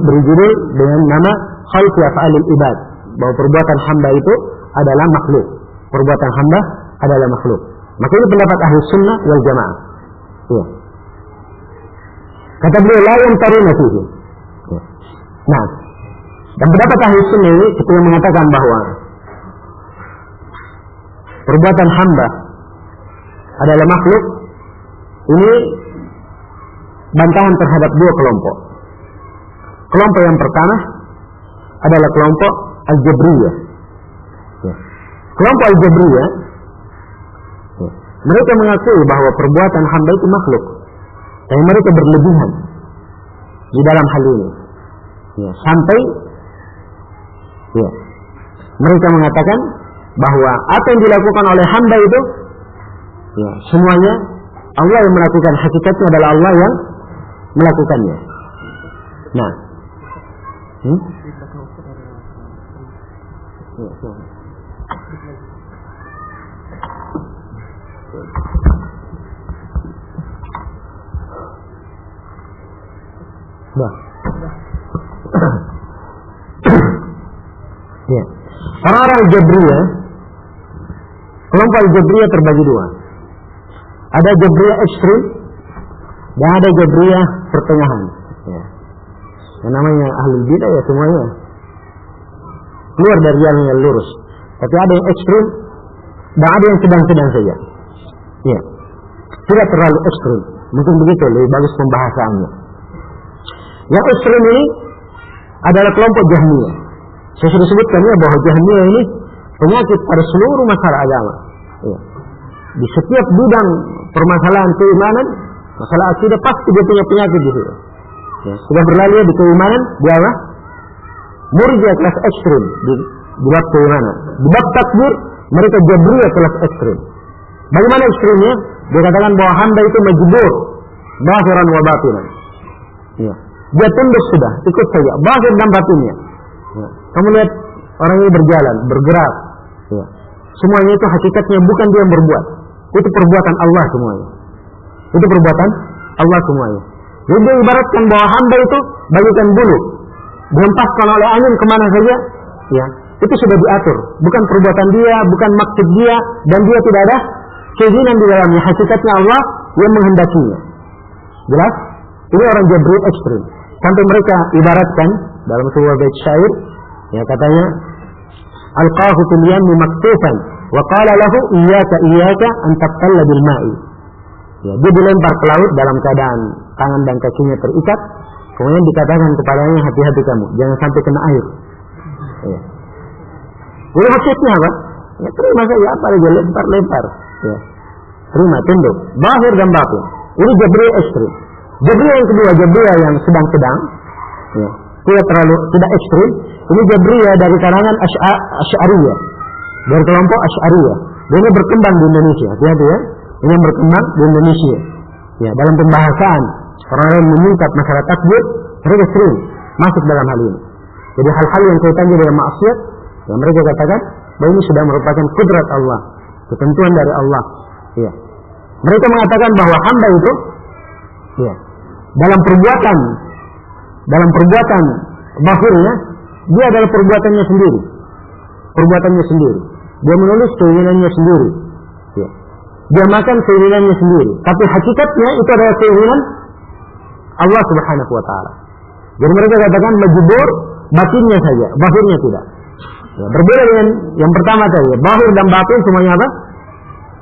berjudul dengan nama Khalqi Af'alil Ibad, bahwa perbuatan hamba itu adalah makhluk. Perbuatan hamba adalah makhluk. Maka ini pendapat ahli sunnah wal jamaah. Ya. Kata beliau la yamtaruna fihi. Ya. Nah, dan pendapat ahli sunnah ini ketika mengatakan bahwa perbuatan hamba adalah makhluk, ini bantahan terhadap dua kelompok. Kelompok yang pertama adalah kelompok Al-Jabriyah. Ya. Kelompok Al-Jabriyah, ya, mereka mengakui bahwa perbuatan hamba itu makhluk, dan mereka berlebihan di dalam hal ini. Ya, sampai ya, mereka mengatakan bahwa apa yang dilakukan oleh hamba itu, ya, semuanya Allah yang melakukan, hakikatnya adalah Allah yang melakukannya. Nah, ya. Orang-orang Jabriyah, kelompok Jabriyah terbagi dua. Ada Jabriyah ekstrim dan ada Jabriyah pertengahan. Ya. Yang namanya ahli bidah ya semuanya keluar dari jalan yang lurus. Tapi ada yang ekstrim dan ada yang sedang-sedang saja. Ya. Tidak terlalu ekstrim. Mungkin begitu lebih bagus pembahasannya. Yang ekstrim ini adalah kelompok Jahmiyah. Saya sudah sebutkan ya bahwa Jahmiyah ini penyakit pada seluruh masalah agama. Ya. Di setiap bidang permasalahan keimanan, masalah akidah pasti dia punya penyakit di situ. Ya, sudah berlalu di keimanan, dia apa? Murji'ah kelas ekstrim di bab keimanan. Di bab takbir, mereka Jabriyah kelas ekstrim. Bagaimana ekstrimnya? Dia katakan bahwa hamba itu majbur, zahiran wa batinan. Ya. Dia tunduk sudah, ikut saja, zahir dan batinnya. Ya. Kamu lihat orang ini berjalan, bergerak. Ya. Semuanya itu hakikatnya bukan dia yang berbuat. Itu perbuatan Allah semuanya. Itu perbuatan Allah semuanya. Jadi dia ibaratkan bahwa hamba itu bagaikan bulu, dihempaskan oleh angin kemana saja, ya, itu sudah diatur. Bukan perbuatan dia, bukan maksud dia, dan dia tidak ada keinginan di dalamnya. Hakikatnya Allah yang menghendakinya. Jelas? Ini orang Jabriyah ekstrim. Sampai mereka ibaratkan dalam sebuah bait syair, ya katanya, alqahu fil yammi maktufan wa qala lahu iyyaka an tabtalla bil ma'i. Ya, dia dilempar ke laut dalam keadaan tangan dan kakinya terikat, kemudian dikatakan kepadanya, hati-hati kamu, jangan sampai kena air. Ya. Jadi maksudnya apa? Ya terima saja apa aja, lempar. Ya. Terima, tunduk, zahir dan batin. Ini Jabriyah ekstrim. Jabriyah yang kedua, Jabriyah yang sedang-sedang, ya, tidak ekstrim. Ini Jabriyah dari kalangan Asy'ariyah, dari kelompok Asy'ariyah. Dan ini berkembang di Indonesia, hati-hati ya. Ini yang berkembang di Indonesia. Ya, dalam pembahasan orang-orang menyingkat masalah takbir, mereka sering masuk dalam hal ini. Jadi hal-hal yang kaitannya dengan maksiat, ya mereka katakan bahwa ini sudah merupakan kudrat Allah, ketentuan dari Allah. Ya. Mereka mengatakan bahwa hamba itu, ya, dalam perbuatan zahirnya, dia adalah perbuatannya sendiri. Dia menulis keinginannya sendiri. Ya. Dia makan keinginannya sendiri. Tapi hakikatnya itu adalah keinginan Allah Subhanahu wa ta'ala. Jadi mereka katakan majbur batinnya saja, zahirnya tidak. Ya, berbeda dengan yang pertama tadi, zahir dan batin semuanya apa?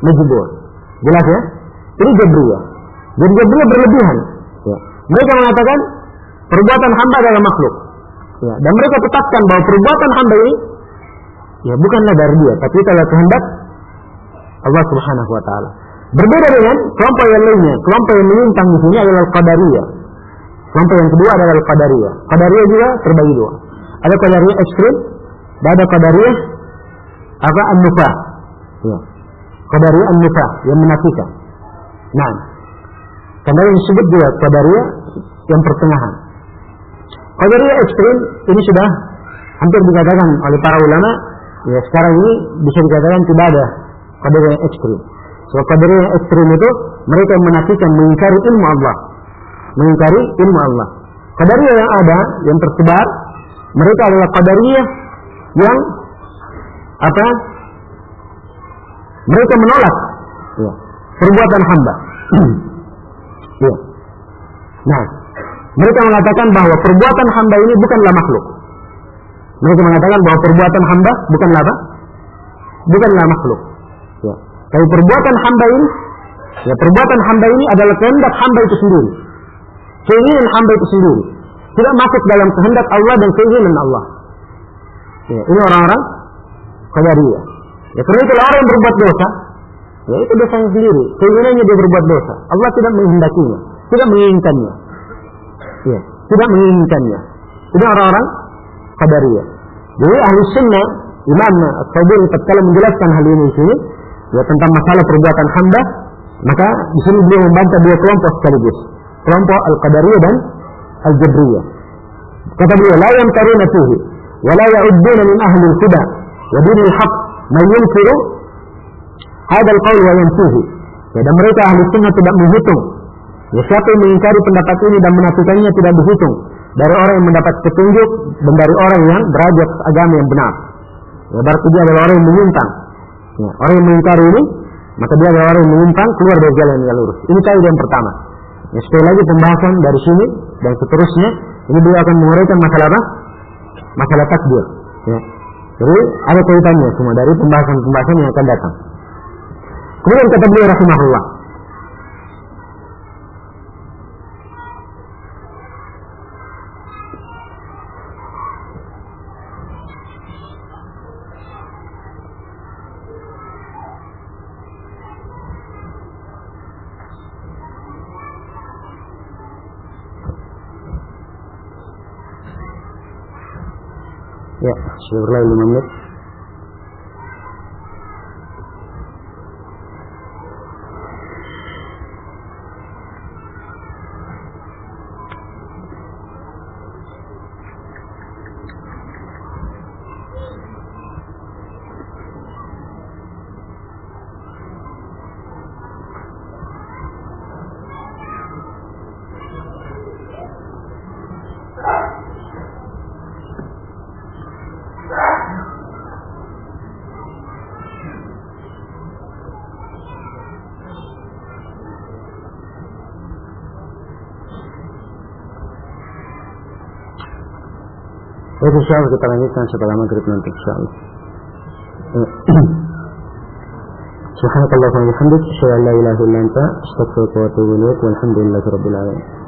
Majbur. Jelas ya? Ini Jabriyah. Jadi Jabriyah berlebihan. Ya. Mereka mengatakan perbuatan hamba adalah makhluk. Ya. Dan mereka tetapkan bahwa perbuatan hamba ini, ya, bukanlah dari dia, tapi itu adalah kehendak Allah Subhanahu wa ta'ala. Berbeda dengan kelompok yang lainnya. Kelompok yang menyimpang di sini adalah Qadariyah. Kelompok yang kedua adalah Qadariyah. Qadariyah juga terbagi dua. Ada Qadariyah ekstrim dan ada Qadariyah an-nufah. Ya. Qadariyah an-nufah yang menafikan. Nah, karena yang disebut juga Qadariyah yang pertengahan. Qadariyah ekstrim ini sudah hampir dikatakan oleh para ulama, ya sekarang ini bisa dikatakan tidak ada Qadariyah yang ekstrim. Sebab Qadariyah yang ekstrim itu mereka menafikan, mengingkari ilmu Allah. Qadariyah yang ada, yang tersebar, mereka adalah Qadariyah yang mereka menolak, ya, perbuatan hamba. Ya. Nah, mereka mengatakan bahwa perbuatan hamba ini bukanlah makhluk. Mereka mengatakan bahwa perbuatan hamba bukanlah apa? Bukanlah makhluk. Ya. Tapi perbuatan hamba ini, ya perbuatan hamba ini adalah kehendak hamba itu sendiri. Keinginan hamba itu sendiri. Tidak masuk dalam kehendak Allah dan keinginan Allah. Ya, ini orang-orang Qadariyah. Ya, karena itu orang yang berbuat dosa, ya itu dosanya sendiri. Keinginannya dia berbuat dosa. Allah tidak menghendakinya, tidak menginginkannya. Ya, tidak menginginkannya. Ini orang-orang Qadariyah. Jadi ahli sunnah, Imam At-Tabari tatkala menjelaskan hal ini di sini, ya tentang masalah perbuatan hamba, maka di sini beliau membantah dua kelompok sekaligus, kelompok Al-Qadariyah dan Al-Jabriyah. Kata beliau, la yamtaruna fihi wa la ya'udduna min ahli al-huda wa dinil haqq man yunkiru hadal qaul wa yanfihi. Ya, dan mereka ahli sunnah tidak menghitung. Ya, siapa yang mengingkari pendapat ini dan menafikannya tidak dihitung dari orang yang mendapat petunjuk dan dari orang yang berada di atas agama yang benar. Ya, berarti dia adalah orang yang menyimpang. Ya, orang yang mengingkari ini, maka dia adalah orang yang menyimpang keluar dari jalan yang lurus. Ini kaidah yang pertama. Ya, sekali lagi pembahasan dari sini dan seterusnya, ini beliau akan menguraikan masalah apa? Masalah takbir. Ya. Jadi ada kaitannya semua dari pembahasan-pembahasan yang akan datang. Kemudian kata beliau rahimahullah, ya, sudah berlalu 5 menit. Baik, insyaallah kita lanjutkan setelah maghrib nanti insyaallah. Subhanakallahumma wa bihamdika, asyhadu an la ilaha illa anta, astaghfiruka wa atubu ilaik, walhamdulillahirabbil alamin.